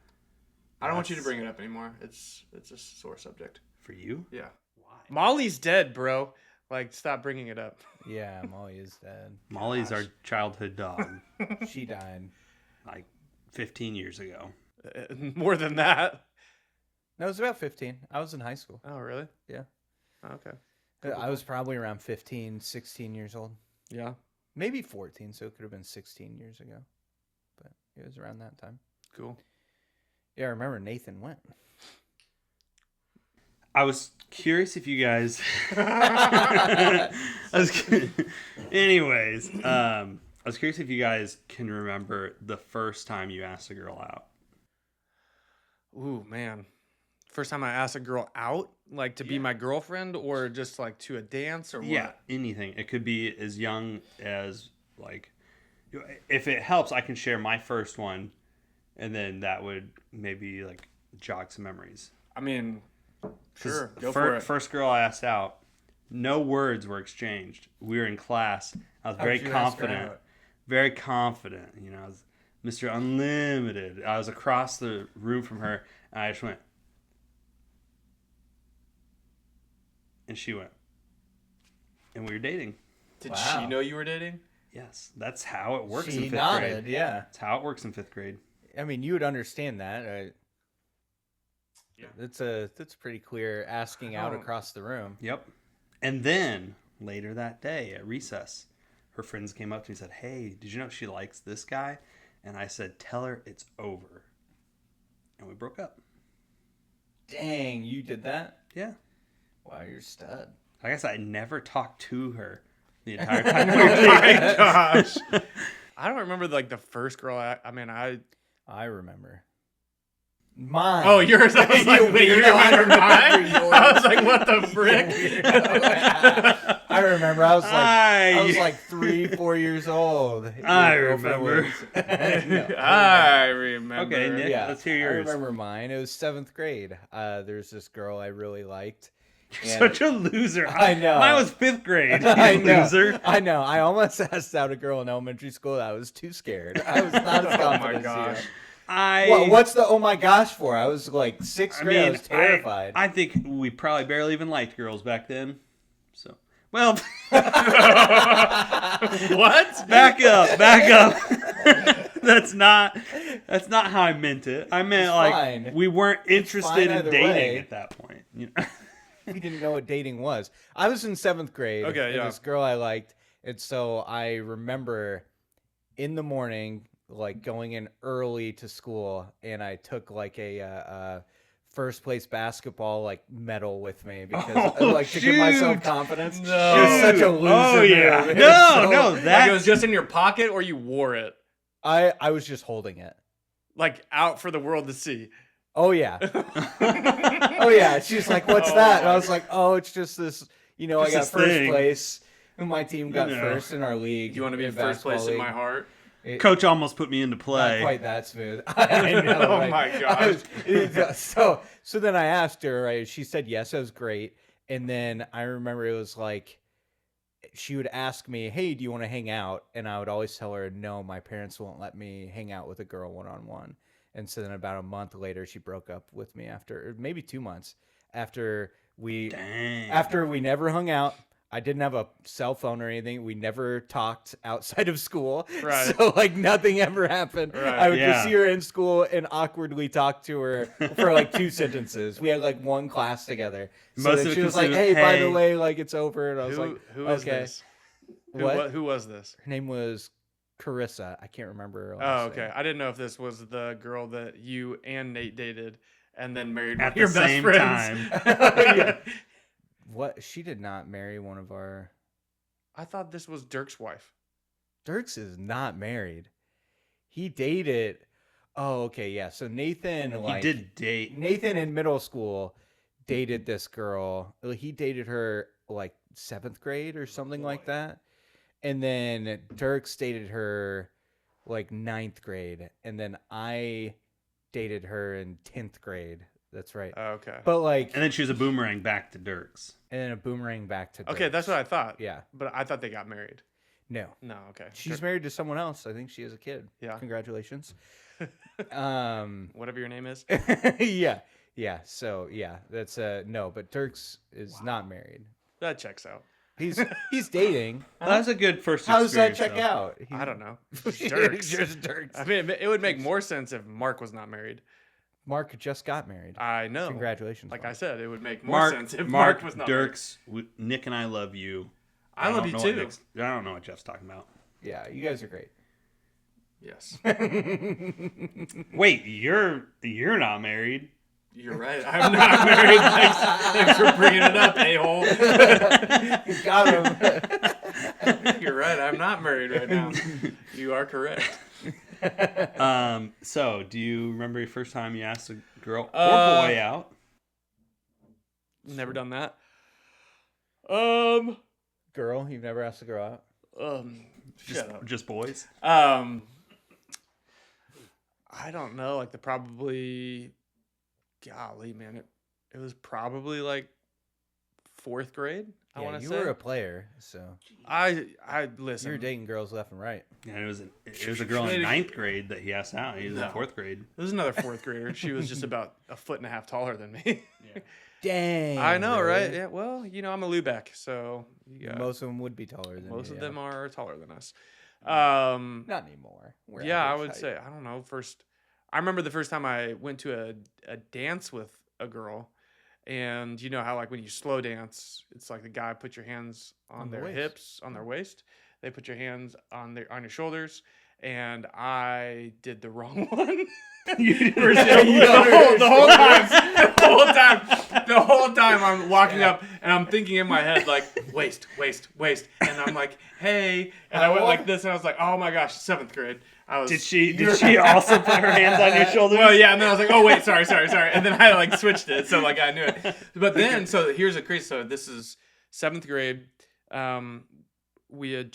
I don't want you to bring it up anymore. It's a sore subject.
For you,
Yeah.
why?
Molly's dead, bro. Like, stop bringing it up.
Yeah, Molly is dead.
Molly's our childhood dog,
She died.
like 15 years ago.
More than that.
No, it was about 15. I was in high school.
Oh, really?
Yeah.
Oh, okay.
I was probably around 15, 16 years old.
Yeah.
Maybe 14, so it could have been 16 years ago. But it was around that time.
Cool.
Yeah, I remember Nathan went.
I was curious if you guys. I was curious if you guys can remember the first time you asked a girl out.
Ooh, man. First time I asked a girl out, like to be my girlfriend, or just like to a dance, or what?
Yeah, anything. It could be as young as like, if it helps, I can share my first one, and then that would maybe like jog some memories.
I mean,
'Cause
sure, go for it.
First girl I asked out, no words were exchanged. We were in class. I was very
How'd you ask her
confident.
out?
Very confident. You know, I was Mr. Unlimited. I was across the room from her, and I just went. And she went. And we were dating.
Did
Wow.
she know you were dating?
Yes, that's how it works
She
in fifth
nodded,
grade.
yeah.
That's how it works in fifth grade.
I mean, you would understand that.
Yeah.
That's pretty clear asking out
Oh.
across the room.
Yep. And then later that day at recess, her friends came up to me and said, "Hey, did you know she likes this guy?" And I said, "Tell her it's over." And we broke up.
Dang, you did that?
Yeah.
Wow, you're a stud.
I guess I never talked to her the entire time we were dating.
My gosh. I don't remember like the first girl.
I remember. Mine.
Oh, yours. I was like,
You
wait, you
weirdo. I
remember
remember
mine?
yours.
I was like, what the frick?
I I remember. I was
I-
like 3-4 years old.
I
Your girlfriend
remember.
was- No.
I remember.
Okay, Nick.
Yeah,
let's hear
I
yours.
remember mine. It was 7th grade. There's this girl I really liked. and-
Such a loser.
I know.
Mine was 5th grade.
I
You
know.
loser.
I know. I almost asked out a girl in elementary school. I was too scared. I was not as
Oh
confident
my
as you.
gosh.
What's the oh my gosh for? I was like 6th grade. I was terrified.
I think we probably barely even liked girls back then. So, well,
What?
back up. That's not how I meant it. I meant
It's
like
fine.
we weren't interested
fine
in
either
dating
way.
at that point. You know?
We didn't know what dating was. I was in 7th grade.
Okay,
and
yeah.
this girl I liked, and so I remember in the morning, like going in early to school, and I took like a first place basketball like medal with me because
Oh,
like to give myself
shoot.
confidence.
No.
It was such a loser.
Oh yeah.
move.
No,
Like
that
it was just in your pocket, or you wore it
I was just holding it.
like out for the world to see.
Oh yeah. Oh yeah. She's like, "What's
Oh,
that?" And I
my
was like, "Oh, it's just this. You know,
Just
I got
this
first
thing."
place. And my team got
You know.
first in our league.
Do you want to be in first
basketball
place in
league.
my heart?
coach almost put me into
Not
play.
quite that smooth. I know,
Oh
right?
my gosh.
So then I asked her. Right? She said yes. That was great. And then I remember it was like she would ask me, "Hey, do you want to hang out?" And I would always tell her, "No, my parents won't let me hang out with a girl one-on-one." And so then about a month later, she broke up with me after, or maybe 2 months after we
Dang.
never hung out. I didn't have a cell phone or anything. We never talked outside of school.
Right.
So like nothing ever happened.
Right.
I would
Yeah.
just see her in school and awkwardly talk to her for like 2 sentences. We had like one class together. So
Most
then
of it
she was like,
considered,
"Hey, by the
"Hey."
way, like it's over." And I was like,
Who is
okay.
this?
What?
Who was this?
Her name was Carissa. I can't remember her
Oh,
last
okay.
name.
I didn't know if this was the girl that you and Nate dated and then married
At
one of
the
your
same
best friends.
time.
Yeah. What? She did not marry one of our.
I thought this was Dirk's wife.
Dirks is not married. He dated. Oh, okay, yeah. So Nathan,
He
like,
did date.
Nathan in middle school dated this girl. He dated her like 7th grade or something like that. And then Dirks dated her like 9th grade. And then I dated her in 10th grade. That's right.
Oh, okay.
But like,
And then she was a boomerang back to Dirks.
and then a boomerang back to
Okay,
Dirks.
that's what I thought.
Yeah.
But I thought they got married.
No.
No, okay.
She's
Dirk-
married to someone else. I think she has a kid.
Yeah.
Congratulations.
Whatever your name is.
Yeah. Yeah. So yeah, that's no, but Dirks is not married.
That checks out.
He's dating.
Well, that's a good first
How does that
experience,
check
though.
out?
I don't know.
Dirks.
Dirks.
Just Dirks.
I mean, it would make more sense if Mark was not married.
Mark just got married.
I know.
Congratulations.
Like
Mark.
I said, it would make more
Mark,
sense if
Mark,
Mark was not
Dirks, Nick and I love you.
I love
don't
you
know
too.
what Nick's- I don't know what Jeff's talking about.
Yeah, you guys are great.
married. Yes.
Wait, you're not married.
You're right. I'm not married. Thanks for bringing it up, a-hole.
Got him.
You're right. I'm not married right now. You are correct.
So do you remember your first time you asked a girl or boy out?
Never done that.
Girl, you've never asked a girl out?
Shut up.
Just boys?
I don't know. Like golly, man, it was probably like 4th grade. I
Yeah,
want to
you
say.
were a player, so
I listen.
you were dating girls left and right.
Yeah, it was a girl in 9th grade that he asked out. He was in
No.
4th grade.
There was another 4th grader. She was just about a foot and a half taller than me.
Dang.
I know,
really?
right? Yeah. Well, I'm a Lubeck, so
Most of them would be taller than
most
you,
of
yeah.
them are taller than us.
Not anymore. We're
Yeah, I
average
would
height.
say I don't know. I remember the first time I went to a dance with a girl, and you know how like when you slow dance, it's like the guy put your hands on
the
their
waist.
hips, on their waist. They put your hands on your shoulders, and I did the wrong one. The whole time I'm walking up and I'm thinking in my head like waist, and I'm like, hey, and I went like this, and I was like, oh my gosh, 7th grade. I was.
Did she also put her hands on your shoulders?
Well, yeah, and then I was like, oh wait, sorry, and then I like switched it, so like I knew it. But then, so here's a crazy. So this is 7th grade. we had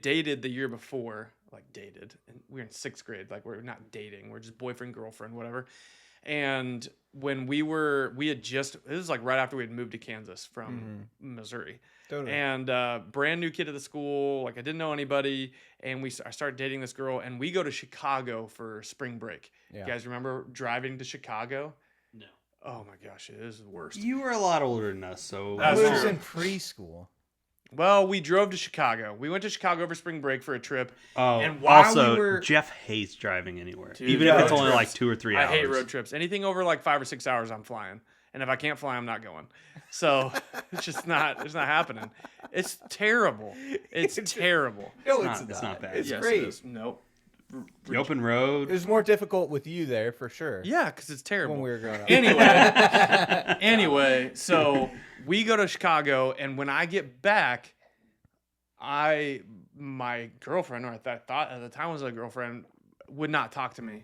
dated the year before, like dated, and we were in 6th grade. Like we're not dating, we're just boyfriend, girlfriend, whatever. And when we had just, it was like right after we had moved to Kansas from Missouri.
Totally.
And brand new kid at the school, like I didn't know anybody, and I started dating this girl, and we go to Chicago for spring break.
Yeah.
You guys remember driving to Chicago?
No.
Oh my gosh, it is the worst.
You were a lot older than us, so
That's
I was
true.
in preschool.
Well, we drove to Chicago. We went to Chicago for spring break for a trip.
Oh,
And while
also,
we were-
Jeff hates driving anywhere,
Dude,
even if
road
it's only
trips.
like 2 or 3 hours.
I hate road trips. Anything over like 5 or 6 hours, I'm flying. And if I can't fly, I'm not going. So it's just not. It's not happening. It's terrible. It's terrible.
No,
It's not bad.
It's
Yes,
great.
It is. Nope.
The open road.
It was more difficult with you there for sure.
Yeah, because it's terrible.
When we were growing up.
Anyway, so we go to Chicago, and when I get back, my girlfriend, or I thought at the time was a girlfriend, would not talk to me.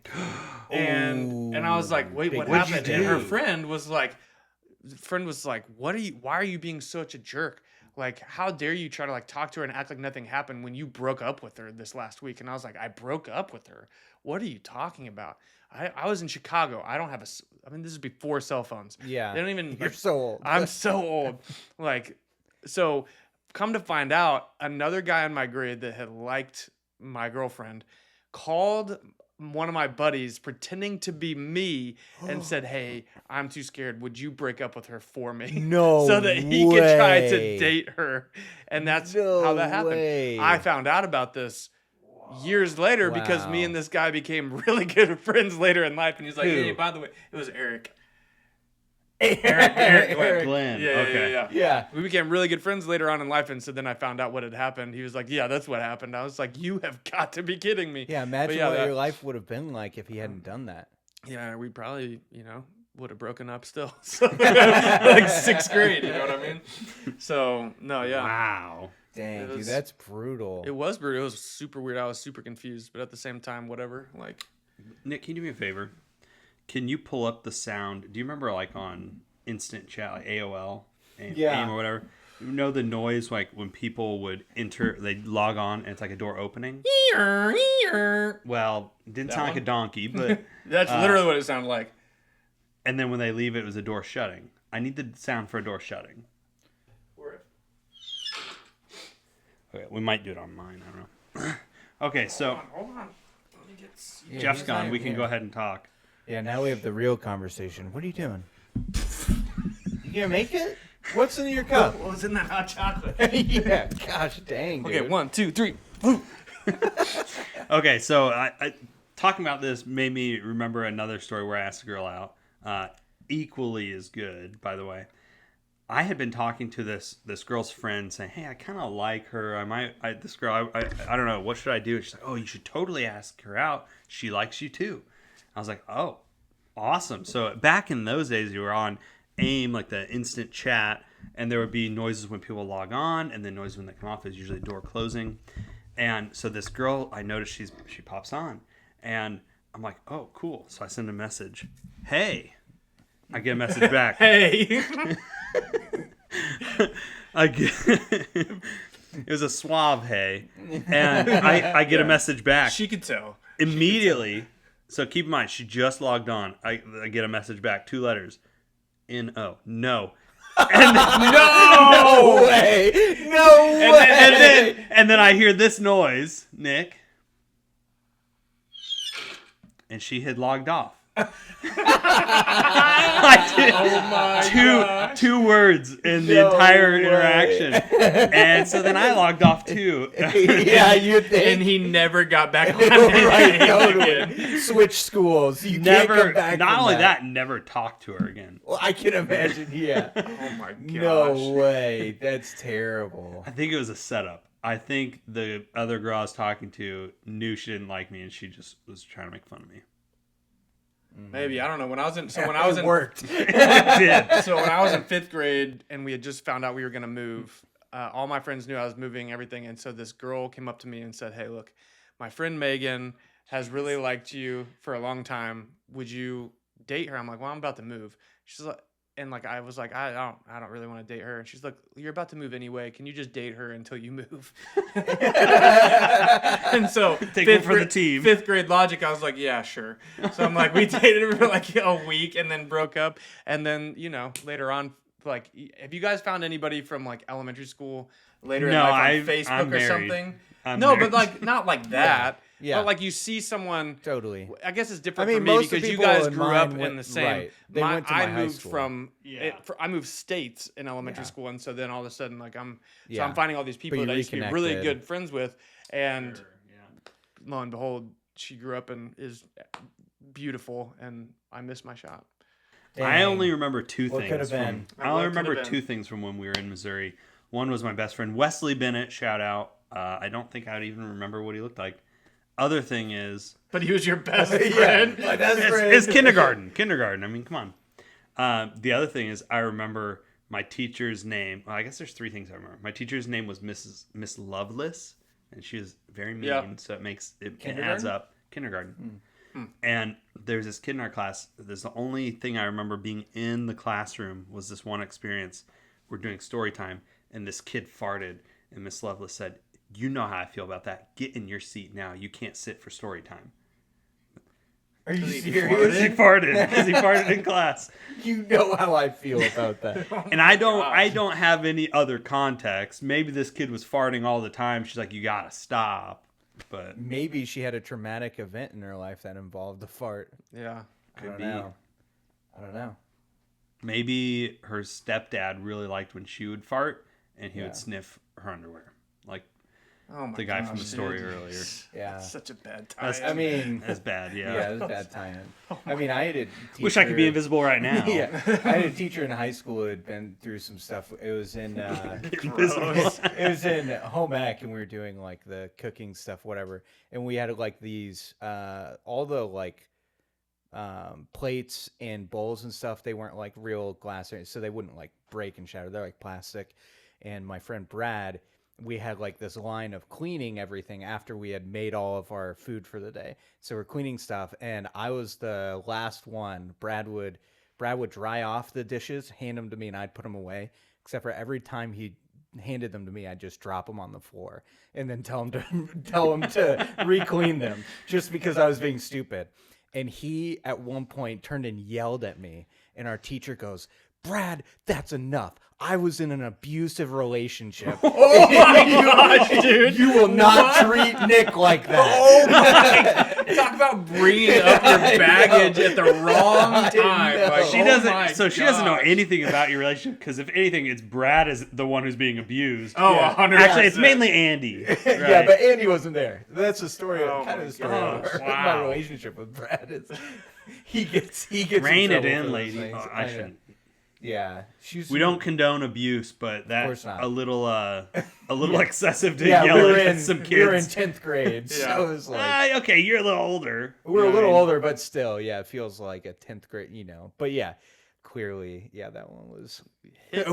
And I was like, wait, what
What'd you
happened? And her
do?
friend was like, why are you being such a jerk? Like, how dare you try to like talk to her and act like nothing happened when you broke up with her this last week? And I was like, I broke up with her. What are you talking about? I was in Chicago. I don't have this is before cell phones.
Yeah.
They don't even.
You're so old.
I'm so old. Like, so come to find out, another guy in my grade that had liked my girlfriend called one of my buddies pretending to be me and said, "Hey, I'm too scared. Would you break up with her for me?"
No
so that he could try to
way.
date her. And that's
No
how that happened.
way.
I found out about this years later because me
Wow.
and this guy became really good friends later in life. And he's like,
Who?
"Hey, by the way, it was Eric."
Eric
Glenn.
Yeah,
Okay.
yeah.
Yeah.
We became really good friends later on in life, and so then I found out what had happened. He was like, "Yeah, that's what happened." I was like, "You have got to be kidding me."
Yeah, imagine
yeah,
what
that-
your life would have been like if he hadn't done that.
Yeah, we probably, would have broken up still. So, like 6th grade, you know what I mean? So, no, yeah.
Wow.
Dang,
It
dude,
was-
that's brutal.
It was brutal. It was super weird. I was super confused, but at the same time, whatever. Like,
Nick, can you do me a favor? Can you pull up the sound? Do you remember like on Instant Chat, like AOL,
Yeah.
AIM or whatever? You know the noise like when people would enter, they'd log on and it's like a door opening? Well, it didn't
That
sound like
one?
a donkey, but
that's literally what it sounded like.
and then when they leave, it was a door shutting. I need the sound for a door shutting. Okay, we might do it on mine. I don't know. Okay, so
Hold on. Let me get.
Yeah,
Jeff's
he's
gone.
not
We can
here.
go ahead and talk.
Yeah, now we have the real conversation. What are you doing? You gonna make it? What's in your cup?
What was in that hot chocolate?
Yeah, gosh dang, dude.
Okay, 1, 2, 3.
Okay, so I talking about this made me remember another story where I asked a girl out. Equally as good, by the way. I had been talking to this girl's friend, saying, "Hey, I kind of like her. This girl. I don't know. What should I do?" And she's like, "Oh, you should totally ask her out. She likes you too." I was like, "Oh, awesome." So back in those days, you were on AIM, like the instant chat, and there would be noises when people log on, and then noises when they come off. Is usually door closing. And so this girl, I noticed she pops on, and I'm like, "Oh, cool." So I send a message, "Hey." I get a message back.
Hey.
It was a suave hey, and I get a message back
She could tell.
immediately. So keep in mind, she just logged on. I get a message back, 2 letters, N-O, no.
No way! No way!
And then I hear this noise, Nick, and she had logged off. I did two words in the
No
entire
way.
interaction, and so then I logged off too.
Yeah, you think?
And he never got back on
Right,
anything
totally.
again.
Switch schools. You can't
Never.
come back.
Not
from
only that, never talked to her again.
Well, I can imagine. Yeah.
Oh my gosh.
No way. That's terrible.
I think it was a setup. I think the other girl I was talking to knew she didn't like me, and she just was trying to make fun of me.
Maybe, I don't know. When I was in
It
when
worked.
It did.
so when I was in 5th grade and we had just found out we were gonna move, all my friends knew I was moving, everything, and so this girl came up to me and said, "Hey, look, my friend Megan has really liked you for a long time. Would you date her?" I'm like, "Well, I'm about to move." She's like, and like I was like, I don't really want to date her. And she's like, you're about to move anyway. Can you just date her until you move? And so
Take one for the team.
5th grade logic, I was like, yeah, sure. So I'm like, we dated for like a week and then broke up. And then, you know, later on, like, have you guys found anybody from like elementary school later in
No,
life on
I'm
Facebook or
married.
something?
I'm
No,
married.
but like not like that.
Yeah.
But like you see someone.
Totally.
I guess it's
I
different
mean,
for me
most of the
because you
people
guys
in
grew
mine
up
went-
in the same.
right. They went to my
I
high
moved
school.
from.
Yeah.
I moved states in elementary
Yeah.
school, and so then all of a sudden, like I'm
Yeah.
finding all these people
you
that I used to be really
reconnected.
good friends with, and
Sure, yeah.
lo and behold, she grew up and is beautiful, and I missed my shot.
I
Dang.
only remember two
What
things.
could have been?
I only
What could
remember
have been?
two things from when we were in Missouri. One was my best friend Wesley Bennett. Shout out. I don't think I would even remember what he looked like. Other thing is,
But he was your best
Yeah,
friend.
my best
it's,
friend.
it's kindergarten. Kindergarten. I mean, come on. The other thing is, I remember my teacher's name. Well, I guess there's three things I remember. My teacher's name was Miss Lovelace, and she was very mean,
Yeah.
so it adds
Kindergarten?
up. Kindergarten. And there's this kid in our class. There's the only thing I remember being in the classroom was this one experience. We're doing story time, and this kid farted, and Miss Lovelace said, "You know how I feel about that. Get in your seat now. You can't sit for story time."
Are you
He
serious?
farted because he farted in class.
You know how I feel about that.
And I don't have any other context. Maybe this kid was farting all the time. She's like, "You gotta stop." But
Maybe she had a traumatic event in her life that involved a fart.
Yeah.
I
Could
don't
be.
know. I don't know.
maybe her stepdad really liked when she would fart and he
Yeah.
would sniff her underwear, like
Oh my
the guy from the
gosh,
story
dude.
earlier.
Yeah.
That's such a bad
That's-
time.
I mean,
That's bad.
yeah,
Yeah.
it was a bad tie-in. I mean, I had a teacher.
Wish I could be invisible right now.
Yeah, I had a teacher in high school who had been through some stuff. It was in
Invisible.
it was in home ec, and we were doing like the cooking stuff, whatever. And we had like these all the like plates and bowls and stuff. They weren't like real glass, so they wouldn't like break and shatter. They're like plastic. And my friend Brad, we had like this line of cleaning everything after we had made all of our food for the day. So we're cleaning stuff, and I was the last one. Brad would dry off the dishes, hand them to me, and I'd put them away. Except for every time he handed them to me, I'd just drop them on the floor and then tell him to re-clean them, just because I was being stupid. And he at one point turned and yelled at me, and our teacher goes, "Brad, that's enough. I was in an abusive relationship.
Oh my gosh, dude!
You will not treat Nick like that."
Oh my! Talk about bringing up your
I
baggage
know.
at the wrong
I
time.
know.
Like,
She
oh
doesn't.
my
So she doesn't know
gosh.
anything about your relationship. Because if anything, it's Brad is the one who's being abused.
Oh,
Yeah.
100%.
Actually, it's mainly Andy.
Yeah, but Andy wasn't there. That's the story.
Oh
Kind
my
of the story
gosh.
of my
Wow.
relationship with Brad is he gets
Rein it
trouble for
in,
those
lady.
things.
Oh, I shouldn't.
Yeah, she's.
We don't condone abuse, but
course
that's
not.
a little excessive to
Yeah,
yell
we were
at
in
some kids.
We were in 10th grade,
Yeah.
so it was like
Okay, you're a little older.
we were a
You know
little
what I mean?
older, but still, yeah, it feels like a 10th grade, But yeah, clearly, yeah, that one was.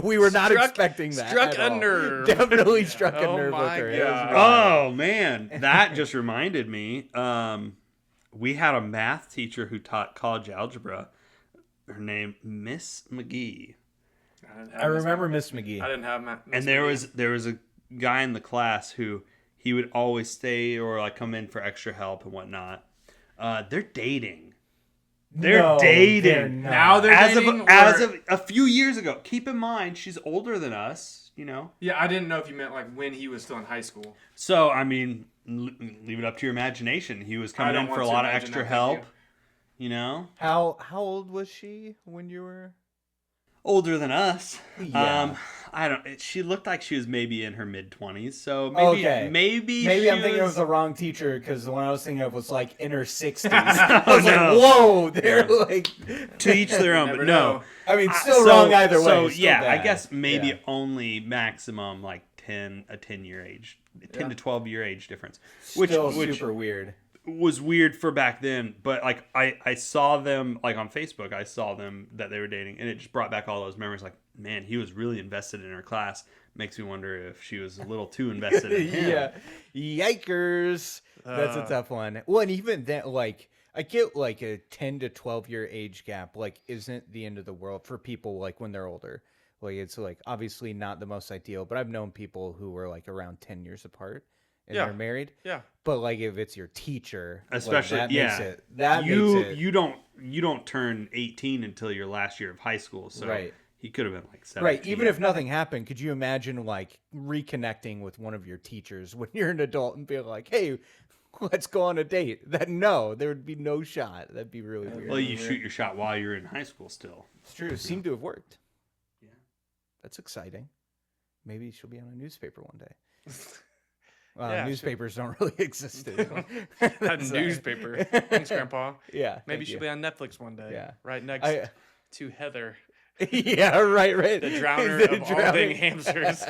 We were not
Struck-
expecting that.
struck
at
a
all.
nerve.
Definitely struck a
Oh
nerve with
my
her. It was
God.
wild.
Oh man, that just reminded me. We had a math teacher who taught college algebra. Her name Miss McGee,
I remember Miss McGee.
I didn't have Miss
and there
McGee.
was a guy in the class who he would always stay or like come in for extra help and whatnot. They're dating. They're
No,
dating.
they're not.
Now they're
As
dating,
as
or-
of a few years ago. Keep in mind, she's older than us.
Yeah, I didn't know if you meant like when he was still in high school.
So I mean, leave it up to your imagination. He was
I
coming
don't
in for
want
a
to
lot of
imagine
extra
that,
help.
thank
You know,
How old was she when you were?
older than us.
Yeah.
I don't. She looked like she was maybe in her mid-20s. So maybe,
Okay.
maybe
Maybe
she
I'm thinking it was
was
the wrong teacher because the one I was thinking of was like in her 60s. I
Oh,
was like,
no.
whoa, they're like.
to each their own.
Never
But no,
know.
I mean, still wrong either way.
So
Still
yeah, I
bad.
guess maybe
Yeah.
only maximum like 10 year age, 10
Yeah.
to 12 year age difference, which
Still super weird.
was weird for back then. But like I saw them like on Facebook. I saw them that they were dating, and it just brought back all those memories. Like, man, he was really invested in her class. Makes me wonder if she was a little too invested in him.
Yeah. Yikers. That's a tough one. Well, and even then, like, I get like a 10 to 12 year age gap, like isn't the end of the world for people like when they're older. Like it's like obviously not the most ideal, but I've known people who were like around 10 years apart and
Yeah.
they're married.
Yeah.
But like if it's your teacher, like,
Especially,
that
yeah,
makes it, that
you
makes it,
you don't turn 18 until your last year of high school. So
Right.
he could have been like 17.
right. Even if nothing happened, could you imagine like reconnecting with one of your teachers when you're an adult and being like, hey, let's go on a date? That no, there would be no shot. That'd be really weird.
Well, you shoot your shot while you're in high school still.
It's true. It seemed to have worked.
Yeah.
That's exciting. Maybe she'll be on a newspaper one day.
Yeah,
Newspapers don't really exist anymore.
A
That's,
newspaper. Thanks, Grandpa.
Yeah.
Maybe
thank
she'll
you.
be on Netflix one day.
Yeah.
Right next
I-
to Heather,
Yeah, right.
the drowner
The
of all
drowning.
thing hamsters.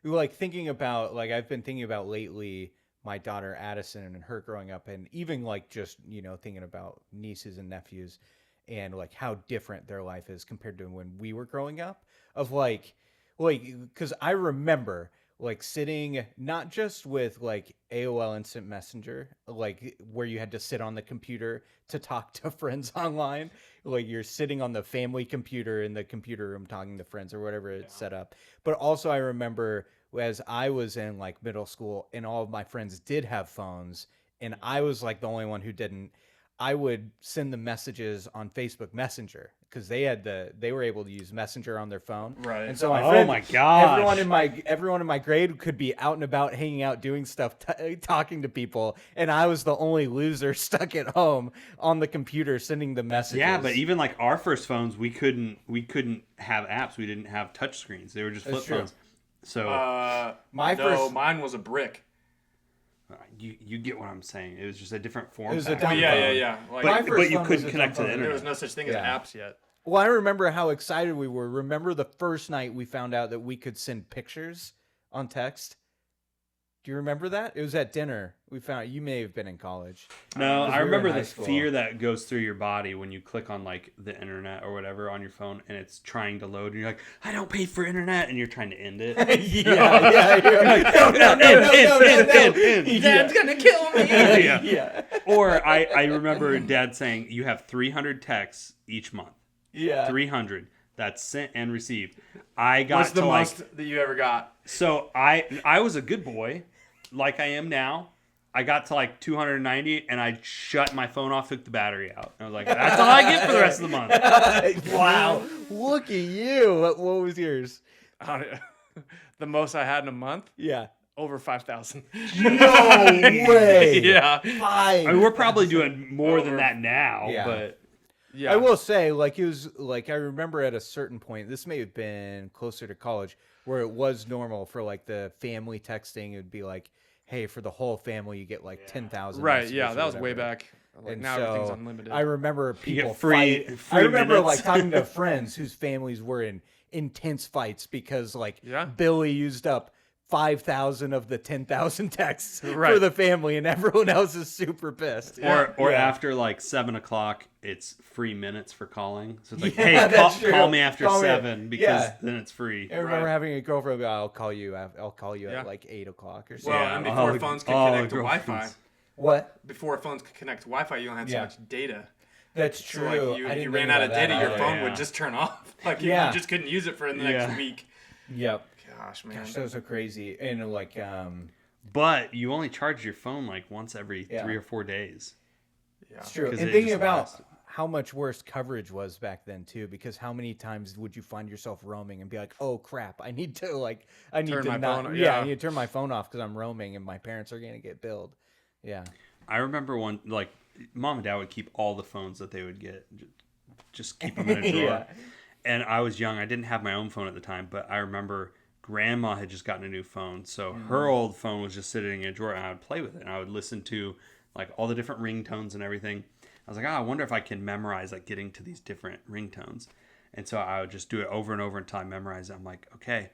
Like thinking about, like I've been thinking about lately, my daughter Addison and her growing up, and even like just thinking about nieces and nephews, and like how different their life is compared to when we were growing up. Of like because I remember like sitting not just with like AOL Instant Messenger, like where you had to sit on the computer to talk to friends online. Like you're sitting on the family computer in the computer room talking to friends or whatever it's set up. But also I remember as I was in like middle school and all of my friends did have phones and I was like the only one who didn't. I would send the messages on Facebook Messenger because they were able to use Messenger on their phone.
Right.
And so my
Oh
friends,
my gosh.
everyone in my grade could be out and about, hanging out, doing stuff, talking to people, and I was the only loser stuck at home on the computer sending the messages.
Yeah, but even like our first phones, we couldn't have apps. We didn't have touch screens. They were just flip
That's true.
phones. So
mine was a brick.
you get what I'm saying. It was just a different form.
It was a
factor.
different-
Yeah. Like,
My
But
first
you
phone
couldn't
was a
connect to
dumb
the
phone.
there
internet.
was no such thing as
Yeah.
apps yet.
Well, I remember how excited we were. Remember the first night we found out that we could send pictures on text? Do you remember that? It was at dinner. We found you may have been in college.
No,
Because
I
we were in
remember
high
the
school.
fear that goes through your body when you click on like the internet or whatever on your phone and it's trying to load and you're like, I don't pay for internet, and you're trying to end it.
yeah. You're like, no.
End.
Dad's gonna kill me.
Yeah.
Yeah.
Or I remember Dad saying you have 300 texts each month.
Yeah.
300. That's sent and received. I got
What's the
to
most
like
that you ever got?
so I was a good boy, like I am now. I got to like 290 and I shut my phone off, took the battery out. I was like, that's all I get for the rest of the month.
Wow. Look at you. What was yours?
The most I had in a month,
Yeah.
over 5,000.
No way.
Yeah.
Five.
I mean, we're probably doing more than
Over.
that now,
Yeah.
but
Yeah.
I will say, like, it was like I remember at a certain point, this may have been closer to college, where it was normal for like the family texting. It would be like, hey, for the whole family, you get like 10,000.
Right.
messages
Yeah.
or
That was way
whatever.
back. Like,
And
now
so
everything's unlimited.
I remember
You get
people
free
I remember
minutes.
like talking to friends whose families were in intense fights because like
Yeah.
Billy used up 5,000 of the 10,000 texts for
Right.
the family, and everyone else is super pissed.
or
Yeah.
after like 7:00, it's free minutes for calling. So it's like,
Yeah,
hey,
that's true.
call me after
Call me.
7 because
Yeah.
then it's free.
I remember
Right.
having a girlfriend. I'll call you. I'll call you
Yeah.
at like 8 o'clock or something.
Well,
Yeah.
and before
Oh,
phones could
oh,
connect to Wi-Fi,
girlfriends.
What?
before phones could connect to Wi-Fi, you only had so
Yeah.
much data.
That's
So
true.
like
I
you
didn't
ran
think
out of
about that
data, your
either.
phone
Yeah.
would just turn off. Like
Yeah.
you just couldn't use it for the next
Yeah.
week.
Yep.
Gosh, man.
Gosh, that was so crazy. And like,
But you only charge your phone like once every
Yeah.
3 or 4 days.
Yeah.
it's true.
'Cause
And
it
thinking
just
about
lasts.
how much worse coverage was back then too, because how many times would you find yourself roaming and be like, "Oh crap, I need to
Turn my
not,
phone-
yeah,
yeah.
I need to turn my phone off because I'm roaming and my parents are gonna get billed." Yeah.
I remember one, like, Mom and Dad would keep all the phones that they would get, just keep them in a drawer.
Yeah.
And I was young. I didn't have my own phone at the time, but I remember Grandma had just gotten a new phone. So her old phone was just sitting in a drawer, and I would play with it. And I would listen to, like, all the different ringtones and everything. I was like, I wonder if I can memorize, like, getting to these different ringtones. And so I would just do it over and over until I memorized it. I'm like, okay,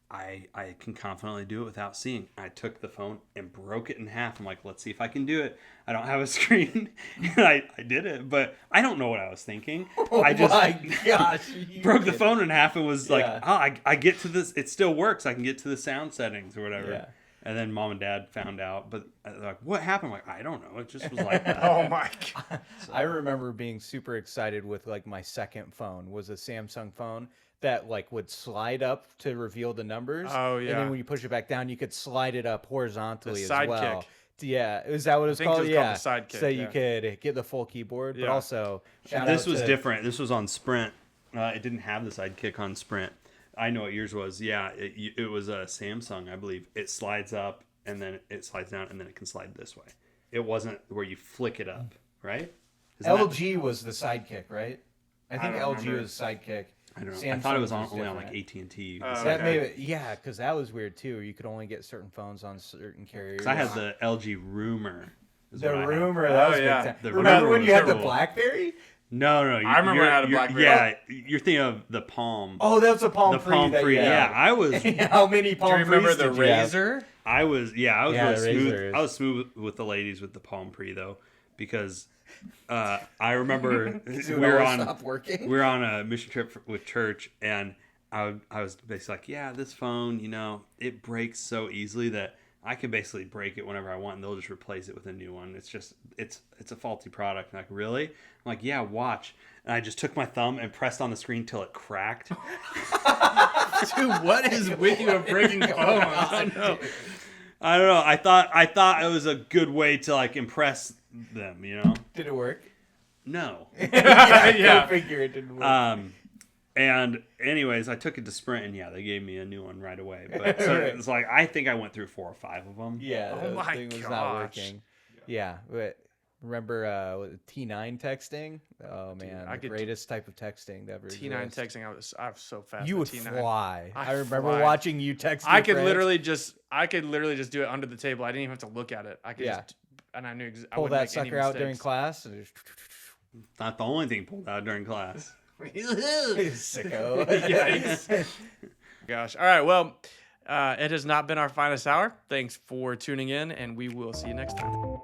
I can confidently do it without seeing. I took the phone and broke it in half. I'm like, let's see if I can do it. I don't have a screen. And I did it, but I don't know what I was thinking. I just
Oh my gosh, you
broke the
did-
phone in half and was like,
Yeah.
I get to this. It still works. I can get to the sound settings or whatever.
Yeah.
And then mom and dad found out, but they're like, what happened? I'm like, I don't know. It just was like that.
Oh my god.
I remember being super excited with like my second phone was a Samsung phone that like would slide up to reveal the numbers.
Oh,
And
yeah.
then when you push it back down, you could slide it up horizontally as
sidekick.
well. Yeah, is that what it's
think it
called?
was
Yeah,
called the sidekick,
so
yeah.
you could get the full keyboard, but
Yeah.
also
This was different. This was on Sprint. It didn't have the Sidekick on Sprint. I know what yours was. Yeah, it was a Samsung, I believe. It slides up and then it slides down and then it can slide this way. It wasn't where you flick it up, right? Is that-
LG was the sidekick, right? I think
don't
LG
remember.
was sidekick.
I don't know. I thought it was
Samsung's
only on like
different.
AT&T.
Oh,
That
okay.
may yeah, because that was weird too. You could only get certain phones on certain carriers.
'Cause I had the LG Rumor. is
the
what I had.
rumor. That
Oh,
was
yeah.
big time.
The
Remember
Rumor
when you
was
had the
cool.
BlackBerry?
No.
I remember I had a BlackBerry.
Yeah, you're thinking of the Palm.
Oh, that was a Palm
the
Pre.
Palm
that
Pre.
you
Yeah,
had.
I was.
How many
Do
Palm
you remember
Pre's
the
did you have?
Razor?
I was
Yeah,
really
the
smooth.
Razors.
I was smooth with the ladies with the Palm Pre though, because I remember
Dude,
we
I
were
will
on
stop working.
we were on a mission trip with church, and I was basically like, yeah, this phone, it breaks so easily that I can basically break it whenever I want, and they'll just replace it with a new one. It's just it's a faulty product. I'm like, really? I'm like, yeah, watch. And I just took my thumb and pressed on the screen till it cracked.
Dude, what is with you of breaking phones?
I know. I don't know. I thought it was a good way to like impress them,
Did it work?
No.
Yeah.
Go figure it didn't work.
And anyways, I took it to Sprint, and yeah, they gave me a new one right away. But so it's like I think I went through 4 or 5 of them.
Yeah,
Oh
the
my
thing was not
gosh.
working. Yeah, but remember T9 texting? Oh man,
I
the
could-
greatest type of texting to ever
T9
exist.
texting, I was so fast.
You would
with T9.
fly.
I
I remember
fly.
watching you text.
I
your
could
friends.
literally just do it under the table. I didn't even have to look at it. I could
Yeah.
just, and I knew I
pull
wouldn't
that
make any
sucker out during
mistakes.
class. And just
Not the only thing pulled out during class.
sicko.
Yikes. Gosh. All right. Well, it has not been our finest hour. Thanks for tuning in, and we will see you next time.